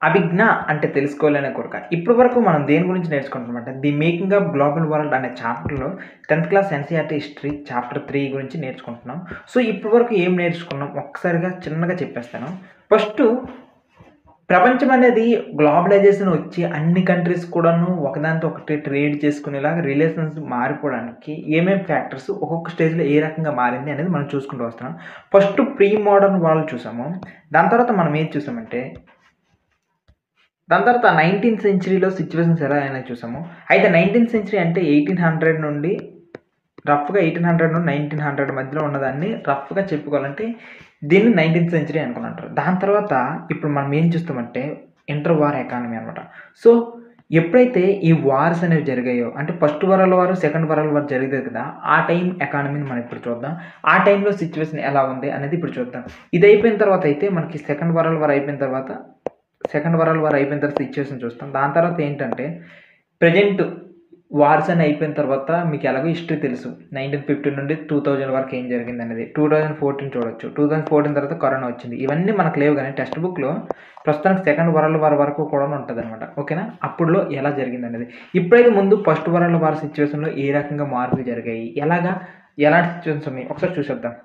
అభిజ్ఞ అంటే తెలుసుకోవాలనే కోరిక. ఇప్పటి వరకు మనం దేని గురించి నేర్చుకుంటున్నామంటే, 'the making of global world' అనే చాప్టర్‌లో 10థ్ క్లాస్ ఎన్‌సీఈఆర్టీ హిస్టరీ చాప్టర్ 3 గురించి నేర్చుకుంటున్నాం. సో, ఇప్పటి వరకు ఏం నేర్చుకున్నాం ఒక్కసారిగా చిన్నగా చెప్పేస్తాను. ఫస్టు ప్రపంచం అనేది గ్లోబలైజేషన్ వచ్చి అన్ని కంట్రీస్ కూడాను ఒకదానితో ఒకటి ట్రేడ్ చేసుకునేలాగా రిలేషన్స్ మారిపోవడానికి ఏమేం ఫ్యాక్టర్స్ ఒక్కొక్క స్టేజ్‌లో ఏ రకంగా మారింది అనేది మనం చూసుకుంటూ వస్తున్నాం. ఫస్ట్ ప్రీ మోడర్న్ వరల్డ్ చూసాము. దాని తర్వాత మనం ఏది చూసామంటే దాని తర్వాత 19థ్ సెంచరీలో సిట్యుయేషన్స్ ఎలా అయినాయో చూసాము. అయితే 19థ్ సెంచరీ అంటే 1800 నుండి రఫ్‌గా 1800 నుండి 1900 మధ్యలో ఉన్నదాన్ని రఫ్‌గా చెప్పుకోవాలంటే దీన్ని 19థ్ సెంచరీ అనుకుని అంటారు. దాని తర్వాత ఇప్పుడు మనం ఏం చూస్తామంటే ఇంటర్ వార్ ఎకానమీ అనమాట. సో, ఎప్పుడైతే ఈ వార్స్ అనేవి జరిగాయో అంటే first world war, second world war జరిగేది కదా! ఆ టైం ఎకానమీని మనం ఇప్పుడు చూద్దాం. ఆ టైంలో సిట్యుయేషన్ ఎలా ఉంది అనేది ఇప్పుడు చూద్దాం. ఇది అయిపోయిన తర్వాత అయితే మనకి సెకండ్ వరల్డ్ వార్ అయిపోయిన తర్వాత సిట్యుయేషన్ చూస్తాం. దాని తర్వాత ఏంటంటే ప్రెజెంట్ వార్స్ అని అయిపోయిన తర్వాత మీకు ఎలాగో హిస్టరీ తెలుసు. 1950 నుండి 2000 వరకు ఏం జరిగిందనేది. 2014 చూడొచ్చు. 2014 తర్వాత కరోనా వచ్చింది. ఇవన్నీ మనకు లేవు గానీ టెక్స్ట్ బుక్‌లో ప్రస్తుతానికి సెకండ్ వరల్డ్ వార్ వరకు కూడా ఉంటదనమాట. ఓకేనా? అప్పుడులో ఎలా జరిగిందనేది. ఇప్పుడైతే ముందు ఫస్ట్ వరల్డ్ వార్ సిట్యుయేషన్‌లో ఏ రకంగా మార్పులు జరిగాయి? ఎలాంటి సిట్యుయేషన్స్ ఉన్నాయి? ఒకసారి చూసేద్దాం.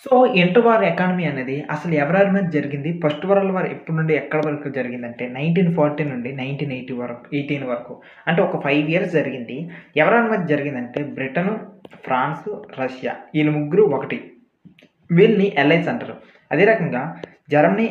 సో, ఇంటర్ వార్ ఎకానమీ అనేది అసలు ఎవరెవరి మీద జరిగింది? ఫస్ట్ వరల్డ్ వార్ ఎప్పటి నుండి ఎక్కడి వరకు జరిగిందంటే 1940 నుండి 18 వరకు. అంటే ఒక 5 ఇయర్స్ జరిగింది. ఎవరెవరి మధ్య జరిగిందంటే బ్రిటను, ఫ్రాన్సు, రష్యా ఈళ్ళు ముగ్గురు ఒకటి. వీళ్ళని ఎలైస్ అంటారు. అదే రకంగా Germany,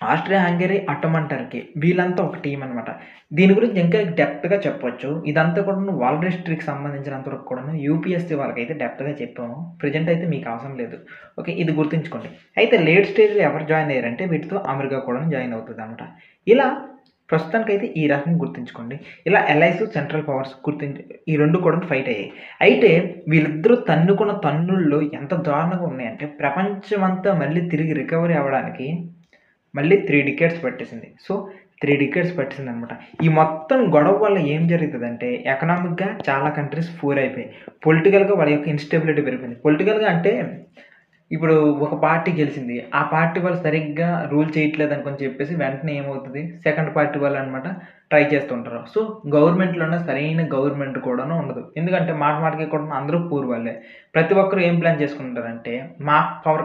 Austria, Hungary, Ottoman Turkey వీళ్ళంతా ఒక టీమ్ అనమాట. దీని గురించి ఇంకా డెప్త్‌గా చెప్పొచ్చు. ఇదంతా కూడాను వరల్డ్ హిస్టరీకి సంబంధించినంత వరకు కూడాను యూపీఎస్సీ వాళ్ళకైతే డెప్త్‌గా చెప్పాము. ప్రెజెంట్ అయితే మీకు అవసరం లేదు. ఓకే. ఇది గుర్తుంచుకోండి. అయితే లేట్ స్టేజ్‌లో ఎవరు జాయిన్ అయ్యారంటే వీటితో అమెరికా కూడాను జాయిన్ అవుతదనమాట. ఇలా ప్రస్తుతానికైతే ఈ రకంగా గుర్తుంచుకోండి. ఇలా ఎల్ఐస్, సెంట్రల్ పవర్స్ ఈ 2 కూడా ఫైట్ అయ్యాయి. అయితే వీళ్ళిద్దరూ తన్నుకున్న తన్నుల్లో ఎంత దారుణంగా ఉన్నాయంటే ప్రపంచమంతా మళ్ళీ తిరిగి రికవరీ అవ్వడానికి మళ్ళీ 3 డికేడ్స్ పట్టేసింది. సో, 3 డికేడ్స్ పట్టేసిందనమాట. ఈ మొత్తం గొడవ వల్ల ఏం జరుగుతదంటే ఎకనామిక్‌గా చాలా కంట్రీస్ పూర్ అయిపోయాయి. పొలిటికల్‌గా వాళ్ళ యొక్క ఇన్‌స్టెబిలిటీ పెరిగిపోయింది. పొలిటికల్‌గా అంటే ఇప్పుడు ఒక పార్టీ గెలిచింది. ఆ పార్టీ వాళ్ళు సరిగ్గా రూల్ చేయట్లేదనుకోని చెప్పేసి వెంటనే ఏమవుతది సెకండ్ పార్టీ వాళ్ళనమాట ట్రై చేస్తుంటారు. సో, గవర్నమెంట్‌లోనే సరైన గవర్నమెంట్ కూడాను ఉండదు. ఎందుకంటే మాటికి కూడా అందరూ పూర్ వాళ్ళే. ప్రతి ఒక్కరు ఏం ప్లాన్ చేసుకుంటారంటే మాకు పవర్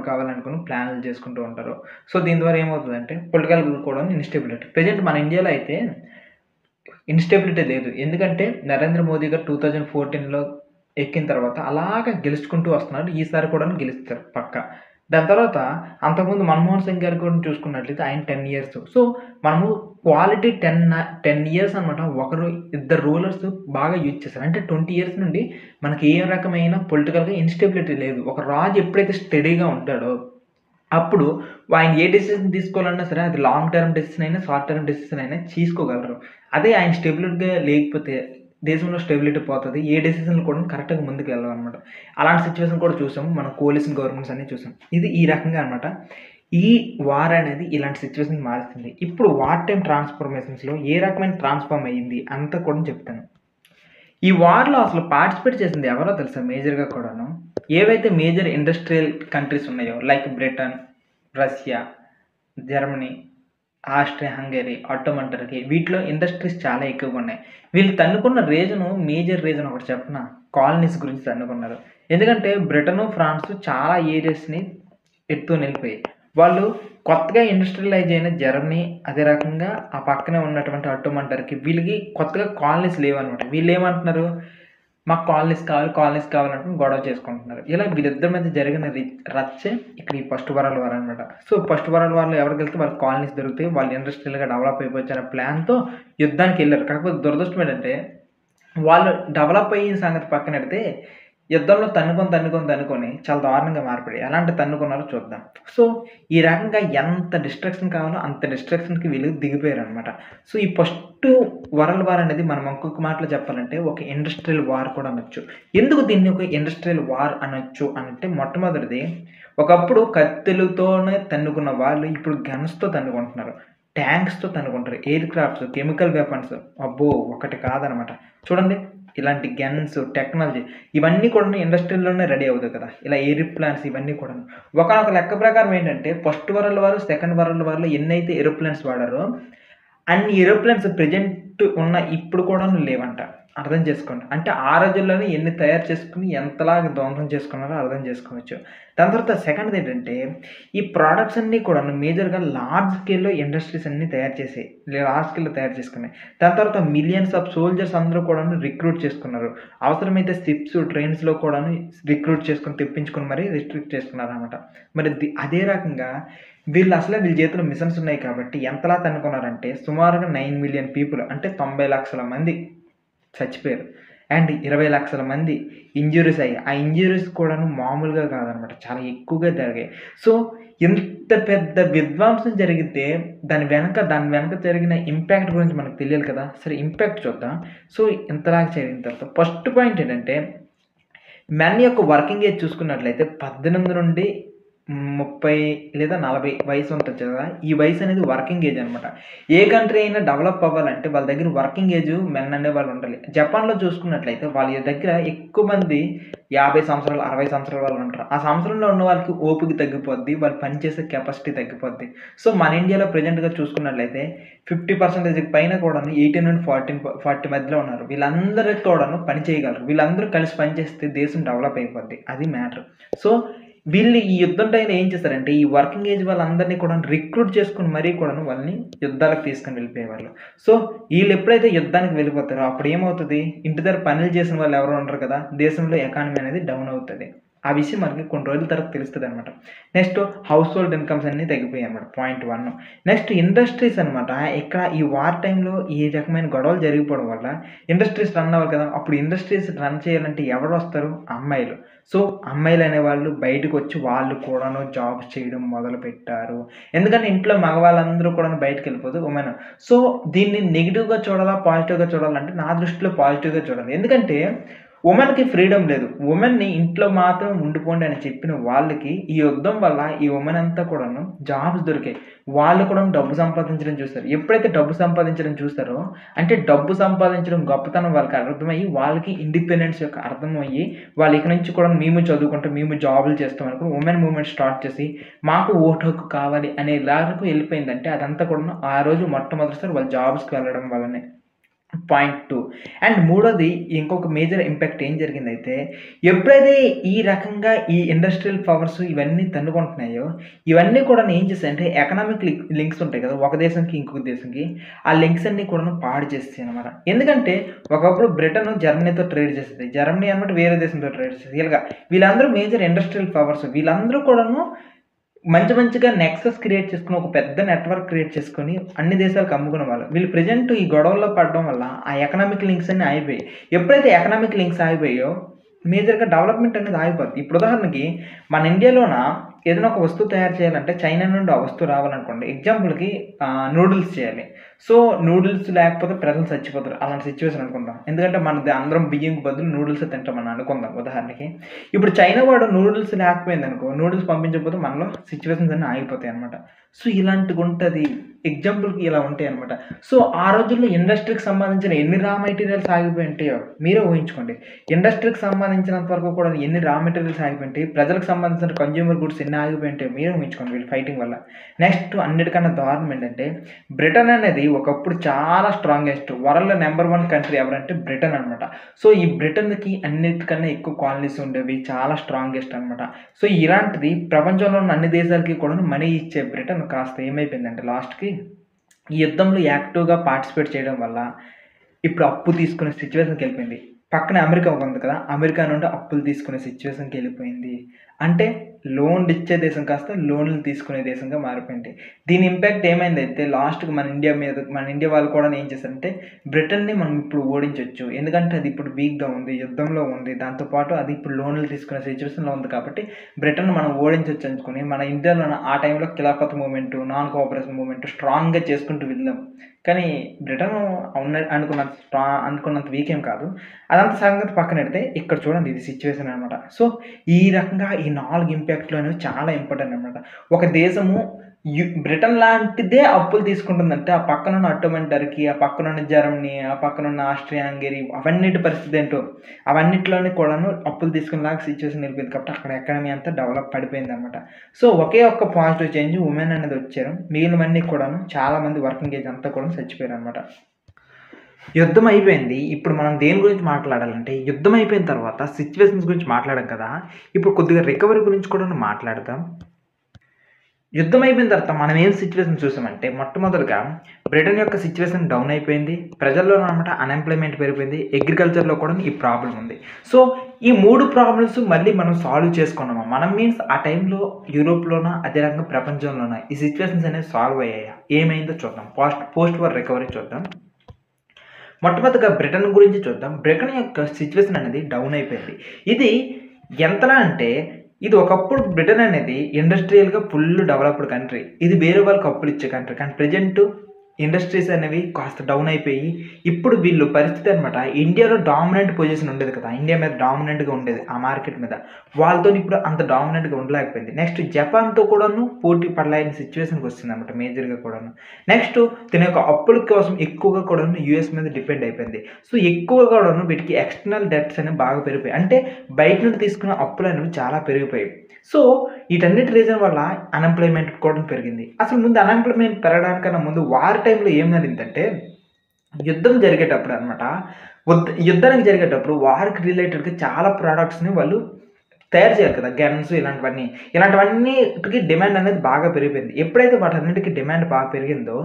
కావాలనుకుని ప్లాన్‌లు చేసుకుంటూ ఉంటారు. సో, దీని ద్వారా ఏమవుతదంటే పొలిటికల్ కూడాను ఇన్‌స్టెబిలిటీ. ప్రెజెంట్ మన ఇండియాలో అయితే ఇన్‌స్టెబిలిటీ లేదు. ఎందుకంటే నరేంద్ర మోదీ గారు 2014లో ఎక్కిన తర్వాత అలాగా గెలుచుకుంటూ వస్తున్నాడు. ఈసారి కూడాను గెలుస్తారు పక్కా. దాని తర్వాత అంతకుముందు మన్మోహన్ సింగ్ గారు కూడా చూసుకున్నట్లయితే ఆయన 10 ఇయర్స్. సో, మనము క్వాలిటీ 10 ఇయర్స్ అనమాట. ఇద్దరు రూలర్స్ బాగా యూజ్ చేశారు. అంటే 20 ఇయర్స్ నుండి మనకి ఏ రకమైన పొలిటికల్‌గా ఇన్‌స్టెబిలిటీ లేదు. ఒక రాజు ఎప్పుడైతే స్టెడీగా ఉంటాడో అప్పుడు ఆయన ఏ డెసిషన్ తీసుకోవాలన్నా సరే అది లాంగ్ టర్మ్ డెసిషన్ అయినా, షార్ట్ టర్మ్ డెసిషన్ అయినా తీసుకోగలరు. అదే ఆయన స్టెబిలిటీగా లేకపోతే దేశంలో స్టెబిలిటీ పోతది. ఏ డెసిషన్‌లు కూడా కరెక్ట్‌గా ముందుకు వెళ్ళవనమాట. అలాంటి సిట్యుయేషన్ కూడా చూసాము. మనం కోalition గవర్నమెంట్స్ అన్నీ చూసాం. ఇది ఈ రకంగా అనమాట. ఈ వార్ అనేది ఇలాంటి సిట్యుయేషన్‌ని మారుస్తుంది. ఇప్పుడు వార్ టైమ్ ట్రాన్స్‌ఫర్మేషన్స్‌లో ఏ రకమైన ట్రాన్స్‌ఫార్మ్ అయ్యింది అంతా కూడా చెప్తాను. ఈ వార్‌లో అసలు పార్టిసిపేట్ చేసింది ఎవరో తెలుసా మేజర్‌గా కూడాను? ఏవైతే మేజర్ ఇండస్ట్రియల్ కంట్రీస్ ఉన్నాయో like Britain, Russia, Germany, Austria, Hungary, Ottoman Turkey వీటిలో ఇండస్ట్రీస్ చాలా ఎక్కువగా ఉన్నాయి. వీళ్ళు తన్నుకున్న మేజర్ రీజన్ ఒకటి చెప్పనా? కాలనీస్ గురించి తన్నుకున్నారు. ఎందుకంటే బ్రిటను, ఫ్రాన్స్ చాలా ఏరియాస్‌ని ఎత్తుకొని వెళ్ళిపోయాయి. వాళ్ళు కొత్తగా ఇండస్ట్రియలైజ్ అయిన జర్మనీ, అదే రకంగా ఆ పక్కనే ఉన్నటువంటి అటోమన్ టర్కీ వీళ్ళకి కొత్తగా కాలనీస్ లేవనమాట. వీళ్ళేమంటున్నారు? మాకు కాలనీస్ కావాలనుకుని గొడవ చేసుకుంటున్నారు. ఇలా వీళ్ళిద్దరి మధ్య జరిగిన రచ్చే ఇక్కడ ఈ ఫస్ట్ వరల్డ్ వార్ అనమాట. సో, ఫస్ట్ వరల్డ్ వార్‌లో ఎవరు గెలిస్తే వాళ్ళకి కాలనీస్ దొరుకుతాయి. వాళ్ళు ఇండస్ట్రియల్‌గా డెవలప్ అయిపోవచ్చు అనే ప్లాన్‌తో యుద్ధానికెళ్లారు. కాకపోతే దురదృష్టం ఏంటంటే వాళ్ళు డెవలప్ అయిన సంగతి పక్కనెడితే యుద్ధంలో తన్నుకొని చాలా దారుణంగా మారిపోయాయి. ఎలాంటి తన్నుకున్నారో చూద్దాం. సో, ఈ రకంగా ఎంత డిస్ట్రక్షన్ కావాలో అంత డిస్ట్రక్షన్‌కి వీళ్ళు దిగిపోయారనమాట. సో, ఈ ఫస్ట్ వరల్డ్ వార్ అనేది మనం ఇంకొక మాటలో చెప్పాలంటే ఒక ఇండస్ట్రియల్ వార్ కూడా అనొచ్చు. ఎందుకు దీన్ని ఒక ఇండస్ట్రియల్ వార్ అనొచ్చు అనంటే మొట్టమొదటిది ఒకప్పుడు కత్తెలతోనే తన్నుకున్న వాళ్ళు ఇప్పుడు గన్స్‌తో తన్నుకుంటున్నారు. ట్యాంక్స్‌తో తన్నుకుంటారు. ఎయిర్ క్రాఫ్ట్స్, కెమికల్ వెపన్స్ అబ్బో! ఒకటి కాదనమాట. చూడండి ఇలాంటి గన్స్, టెక్నాలజీ ఇవన్నీ కూడాను ఇండస్ట్రీలోనే రెడీ అవుతాయి కదా! ఇలా ఏరోప్లేన్స్ ఇవన్నీ కూడాను. ఒకానొక లెక్క ప్రకారం ఏంటంటే first world war, second world వార్‌లో ఎన్నైతే ఏరోప్లేన్స్ వాడారో అన్ని ఏరోప్లేన్స్ ప్రెజెంట్ ఉన్న ఇప్పుడు కూడాను లేవంట. అర్థం చేసుకోండి. అంటే ఆ రోజుల్లోనే ఎన్ని తయారు చేసుకొని ఎంతలాగా ధ్వంసం చేసుకున్నారో అర్థం చేసుకోవచ్చు. దాని తర్వాత సెకండ్‌దేంటంటే ఈ ప్రొడక్ట్స్ అన్నీ కూడాను మేజర్‌గా లార్జ్ స్కేల్‌లో ఇండస్ట్రీస్ అన్నీ తయారు చేసాయి. లార్జ్ స్కేల్‌లో తయారు చేసుకున్నాయి. దాని తర్వాత మిలియన్స్ ఆఫ్ సోల్జర్స్ అందరూ కూడాను రిక్రూట్ చేసుకున్నారు. అవసరమైతే షిప్స్, ట్రైన్స్‌లో కూడాను రిక్రూట్ చేసుకొని తెప్పించుకొని మరి రిస్ట్రిక్ట్ చేసుకున్నారనమాట. మరి అదే రకంగా వీళ్ళ చేతిలో మిషన్స్ ఉన్నాయి కాబట్టి ఎంతలా తన్నుకున్నారంటే సుమారుగా 9,000,000 పీపుల్ అంటే 90,00,000 మంది చచ్చిపోయారు. అండ్ 20,00,000 మంది ఇంజ్యూరీస్ అయ్యాయి. ఆ ఇంజ్యూరీస్ కూడాను మామూలుగా కాదనమాట. చాలా ఎక్కువగా జరిగాయి. సో, ఇంత పెద్ద విధ్వంసం జరిగితే దాని వెనక జరిగిన ఇంపాక్ట్ గురించి మనకు తెలియాలి కదా! సరే ఇంపాక్ట్ చూద్దాం. సో, ఇంతలాగా జరిగిన తర్వాత ఫస్ట్ పాయింట్ ఏంటంటే మెన్ యొక్క వర్కింగ్ ఏజ్ చూసుకున్నట్లయితే 18 నుండి 30 లేదా 40 వయసు ఉంటది కదా! ఈ వయసు అనేది వర్కింగ్ ఏజ్ అనమాట. ఏ కంట్రీ అయినా డెవలప్ అవ్వాలంటే వాళ్ళ దగ్గర వర్కింగ్ ఏజ్ మెన్ అనేవాళ్ళు ఉండాలి. జపాన్‌లో చూసుకున్నట్లయితే వాళ్ళ దగ్గర ఎక్కువ మంది 50 సంవత్సరాలు, 60 సంవత్సరాల వాళ్ళు ఉంటారు. ఆ సంవత్సరంలో ఉన్న వాళ్ళకి ఓపిక తగ్గిపోద్ది. వాళ్ళు పని చేసే కెపాసిటీ తగ్గిపోద్ది. సో, మన ఇండియాలో ప్రెజెంట్‌గా చూసుకున్నట్లయితే 50% పైన కూడాను 18-40 మధ్యలో ఉన్నారు. వీళ్ళందరికి కూడాను పని చేయగలరు. వీళ్ళందరూ కలిసి పని చేస్తే దేశం డెవలప్ అయిపోద్ది. అది మ్యాటర్. సో, వీళ్ళు ఈ యుద్ధం టైంలో ఏం చేశారంటే, ఈ వర్కింగ్ ఏజ్ వాళ్ళందరినీ కూడాను రిక్రూట్ చేసుకొని మరీ కూడాను వాళ్ళని యుద్ధాలకు తీసుకొని వెళ్ళిపోయేవాళ్ళు. సో, ఈళ్ళెప్పుడైతే యుద్ధానికి వెళ్ళిపోతారో అప్పుడేమవుతది, ఇంటి దగ్గర పనులు చేసిన వాళ్ళు ఎవరు ఉండరు కదా! దేశంలో ఎకానమీ అనేది డౌన్ అవుతది. ఆ విషయం మనకి కొన్ని రోజుల తర్వాత తెలుస్తదనమాట. నెక్స్ట్ హౌస్ హోల్డ్ ఇన్‌కమ్స్ అన్నీ తగ్గిపోయాయన్నమాట. పాయింట్ 1. నెక్స్ట్ ఇండస్ట్రీస్ అనమాట. ఇక్కడ ఈ వార్ టైంలో ఈ రకమైన గొడవలు జరిగిపోవడం వల్ల ఇండస్ట్రీస్ రన్ అవ్వాలి కదా! అప్పుడు ఇండస్ట్రీస్ రన్ చేయాలంటే ఎవరొస్తారు? అమ్మాయిలు. సో, అమ్మాయిలనేవాళ్ళు బయటకొచ్చి వాళ్ళు కూడాను జాబ్స్ చేయడం మొదలుపెట్టారు. ఎందుకంటే ఇంట్లో మగవాళ్ళందరూ కూడాను బయటికెళ్ళిపోతే వుమెన్. సో, దీన్ని నెగెటివ్‌గా చూడాలా? పాజిటివ్‌గా చూడాలంటే నా దృష్టిలో పాజిటివ్‌గా చూడాలి. ఎందుకంటే వుమెన్‌కి ఫ్రీడమ్ లేదు. వుమెన్‌ని ఇంట్లో మాత్రం ఉండిపోండి అని చెప్పిన వాళ్ళకి ఈ యుద్ధం వల్ల ఈ వుమెన్ అంతా కూడాను జాబ్స్ దొరికాయి. వాళ్ళు కూడా డబ్బు సంపాదించడం చూస్తారు. ఎప్పుడైతే డబ్బు సంపాదించడం చూస్తారో అంటే డబ్బు సంపాదించడం గొప్పతనం వాళ్ళకి అర్థమయ్యి వాళ్ళకి ఇండిపెండెన్స్ యొక్క అర్థమయ్యి వాళ్ళు ఇక నుంచి కూడా మేము చదువుకుంటాం, మేము జాబులు చేస్తాం అనుకుని వుమెన్ మూవ్‌మెంట్ స్టార్ట్ చేసి మాకు ఓటు హక్కు కావాలి అనే లాగాకు వెళ్ళిపోయిందంటే అదంతా కూడాను ఆ రోజు మొట్టమొదటిసారి వాళ్ళు జాబ్స్‌కి వెళ్ళడం వల్లనే. పాయింట్ 2 అండ్ మూడోది ఇంకొక మేజర్ ఇంపాక్ట్ ఏం జరిగిందైతే, ఎప్పుడైతే ఈ రకంగా ఈ ఇండస్ట్రియల్ పవర్స్ ఇవన్నీ తన్నుకుంటున్నాయో, ఇవన్నీ కూడాను ఏం చేశాయంటే ఎకనామిక్ లింక్స్ ఉంటాయి కదా! ఒక దేశంకి, ఇంకొక దేశంకి. ఆ లింక్స్ అన్నీ కూడాను పాడు చేసేసాయనమాట. ఎందుకంటే ఒకప్పుడు బ్రిటన్ జర్మనీతో ట్రేడ్ చేసేది. జర్మనీ అనమాట వేరే దేశంతో ట్రేడ్ చేసేది. ఇలాగ వీళ్ళందరూ మేజర్ ఇండస్ట్రియల్ పవర్స్. వీళ్ళందరూ కూడాను మంచిగా నెక్సస్ క్రియేట్ చేసుకొని ఒక పెద్ద నెట్వర్క్ క్రియేట్ చేసుకొని అన్ని దేశాలకు అమ్ముకునేవాళ్ళు. వీళ్ళు ప్రెజెంట్ ఈ గొడవల్లో పడడం వల్ల ఆ ఎకనామిక్ లింక్స్ అన్నీ ఆగిపోయాయి. ఎప్పుడైతే ఎకనామిక్ లింక్స్ ఆగిపోయాయో మేజర్‌గా డెవలప్‌మెంట్ అనేది ఆగిపోద్ది. ఇప్పుడు ఉదాహరణకి మన ఇండియాలోన ఏదైనా ఒక వస్తువు తయారు చేయాలంటే చైనా నుండి ఆ వస్తువు రావాలనుకోండి. ఎగ్జాంపుల్‌కి నూడిల్స్ చేయాలి. సో, నూడిల్స్ లేకపోతే ప్రజలు చచ్చిపోతారు. అలాంటి సిట్యుయేషన్ అనుకుందాం. ఎందుకంటే మనది అందరం బియ్యంకి బదులు నూడిల్సే తింటామని అనుకుందాం ఉదాహరణకి. ఇప్పుడు చైనా వాడు నూడిల్స్ లేకపోయిందనుకో, నూడిల్స్ పంపించకపోతే మనలో సిట్యుయేషన్స్ అన్నీ ఆగిపోతాయన్నమాట. సో, ఇలాంటిగుంటది. ఎగ్జాంపుల్‌కి ఇలా ఉంటాయన్నమాట. సో, ఆ రోజుల్లో ఇండస్ట్రీకి సంబంధించిన ఎన్ని రా మెటీరియల్స్ ఆగిపోయి ఉంటాయో మీరే ఊహించుకోండి. ఇండస్ట్రీకి సంబంధించినంత వరకు కూడా ఎన్ని రా మెటీరియల్స్ ఆగిపోయి ఉంటాయి. ప్రజలకు సంబంధించిన కన్జ్యూమర్ గుడ్స్ ఎన్ని ఆగిపోయి ఉంటాయో మీరే ఊహించుకోండి వీళ్ళు ఫైటింగ్ వల్ల. నెక్స్ట్ అన్నిటికన్నా దారుణం ఏంటంటే బ్రిటన్ అనేది ఒకప్పుడు చాలా స్ట్రాంగెస్ట్ వరల్డ్‌లో నంబర్ 1 కంట్రీ ఎవరంటే బ్రిటన్ అనమాట. సో, ఈ బ్రిటన్‌కి అన్నిటికన్నా ఎక్కువ కాలనీస్ ఉండేవి. చాలా స్ట్రాంగెస్ట్ అనమాట. సో, ఇలాంటిది ప్రపంచంలో ఉన్న అన్ని దేశాలకి కూడాను మనీ ఇచ్చే బ్రిటన్ కాస్త ఏమైపోయిందంటే లాస్ట్‌కి ఈ యుద్ధంలో యాక్టివ్‌గా పార్టిసిపేట్ చేయడం వల్ల ఇప్పుడు అప్పు తీసుకునే సిట్యుయేషన్‌కెళ్ళిపోయింది. పక్కనే అమెరికా ఉంది కదా! అమెరికా నుండి అప్పులు తీసుకునే సిట్యుయేషన్‌కెళ్ళిపోయింది. అంటే లోన్‌లు ఇచ్చే దేశం కాస్త లోన్‌లు తీసుకునే దేశంగా మారిపోయింది. దీని ఇంపాక్ట్ ఏమైందైతే లాస్ట్‌కి మన ఇండియా వాళ్ళు కూడా ఏం చేశారంటే బ్రిటన్‌ని మనం ఇప్పుడు ఓడించొచ్చు. ఎందుకంటే అది ఇప్పుడు వీక్‌గా ఉంది. యుద్ధంలో ఉంది. దాంతో పాటు అది ఇప్పుడు లోన్‌లు తీసుకునే సిట్యుయేషన్‌లో ఉంది కాబట్టి బ్రిటన్‌ని మనం ఓడించొచ్చు అనుకుని మన ఇండియాలోన ఆ టైంలో Khilafat movement, non cooperation movement స్ట్రాంగ్‌గా చేసుకుంటూ వెళ్ళాం. కానీ బ్రిటన్ అనుకున్నంత వీక్ ఏం కాదు. అదంతా సంగతి పక్కనెడితే ఇక్కడ చూడండి ఇది సిట్యుయేషన్ అనమాట. సో, ఈ రకంగా ఈ 4 ఇంపాక్ట్‌లు అనేవి చాలా ఇంపార్టెంట్ అనమాట. ఒక దేశము బ్రిటన్ లాంటిదే అప్పులు తీసుకుంటుందంటే ఆ పక్కనున్న అట్టోమన్ టర్కీ, ఆ పక్కనున్న జర్మనీ, ఆ పక్కనున్న ఆస్ట్రియా, హంగరీ అవన్నిటి పరిస్థితి ఏంటో అవన్నిట్లోని కూడాను అప్పులు తీసుకునేలాగా సిచ్యువేషన్ వెళ్ళిపోయింది. కాబట్టి అక్కడ ఎకానమీ అంతా డెవలప్ పడిపోయిందనమాట. సో ఒకే ఒక్క పాజిటివ్ చేంజ్ ఉమెన్ అనేది వచ్చారు. మిగిలినవన్నీ కూడాను చాలామంది వర్కింగ్ ఏజ్ అంతా కూడా చచ్చిపోయారనమాట. యుద్ధం అయిపోయింది. ఇప్పుడు మనం దేని గురించి మాట్లాడాలంటే యుద్ధం అయిపోయిన తర్వాత సిచ్యువేషన్స్ గురించి మాట్లాడాం కదా! ఇప్పుడు కొద్దిగా రికవరీ గురించి కూడా మాట్లాడదాం. యుద్ధం అయిపోయిన తర్వాత మనం ఏం సిచ్యువేషన్ చూసామంటే మొట్టమొదటిగా బ్రిటన్ యొక్క సిచ్యువేషన్ డౌన్ అయిపోయింది. ప్రజల్లో అనమాట అన్‌ఎంప్లాయ్‌మెంట్ పెరిగిపోయింది. అగ్రికల్చర్‌లో కూడా ఈ ప్రాబ్లమ్ ఉంది. సో ఈ 3 ప్రాబ్లమ్స్ మళ్ళీ మనం సాల్వ్ చేసుకున్నామా? మనం మీన్స్ ఆ టైంలో యూరోప్‌లోనా అదే రకంగా ప్రపంచంలోనా ఈ సిచ్యువేషన్స్ అనేవి సాల్వ్ అయ్యాయా? ఏమైందో చూద్దాం. పోస్ట్ వార్ రికవరీ చూద్దాం. మొట్టమొదటిగా బ్రిటన్ గురించి చూద్దాం. బ్రిటన్ యొక్క సిచ్యువేషన్ అనేది డౌన్ అయిపోయింది. ఇది ఎంతలా అంటే ఇది ఒకప్పుడు బ్రిటన్ అనేది ఇండస్ట్రియల్‌గా ఫుల్ డెవలప్డ్ కంట్రీ. ఇది వేరే వాళ్ళకి అప్పులు ఇచ్చే కంట్రీ. కానీ ప్రెజెంట్ ఇండస్ట్రీస్ అనేవి కాస్త డౌన్ అయిపోయి ఇప్పుడు వీళ్ళు పరిస్థితి అనమాట ఇండియాలో డామినెంట్ పొజిషన్ ఉండేది కదా! ఇండియా మీద డామినెంట్‌గా ఉండేది ఆ మార్కెట్ మీద. వాళ్ళతోని ఇప్పుడు అంత డామినెంట్‌గా ఉండలేకపోయింది. నెక్స్ట్ జపాన్‌తో కూడాను పోటీ పడలేని సిచ్యువేషన్‌కి వచ్చిందనమాట మేజర్‌గా కూడాను. నెక్స్ట్ దీని యొక్క అప్పుల కోసం ఎక్కువగా కూడాను యూఎస్ మీద డిపెండ్ అయిపోయింది. సో ఎక్కువగా కూడాను వీటికి ఎక్స్టర్నల్ డెట్స్ అనేవి బాగా పెరిగిపోయాయి. అంటే బయట నుండి తీసుకున్న అప్పులు అనేవి చాలా పెరిగిపోయాయి. సో వీటన్నిటి రీజన్ వల్ల అన్‌ఎంప్లాయ్‌మెంట్ కూడా పెరిగింది. అసలు ముందు అన్‌ఎంప్లాయ్‌మెంట్ పెరగడానికన్నా ముందు వార్ టైంలో ఏం జరిగిందంటే యుద్ధం జరిగేటప్పుడు అనమాట. యుద్ధానికి జరిగేటప్పుడు వార్‌కి రిలేటెడ్‌గా చాలా ప్రొడక్ట్స్‌ని వాళ్ళు తయారు చేయాలి కదా! గన్స్ ఇలాంటివన్నీ. ఇలాంటివన్నీటికి డిమాండ్ అనేది బాగా పెరిగిపోయింది. ఎప్పుడైతే వాటన్నిటికి డిమాండ్ బాగా పెరిగిందో,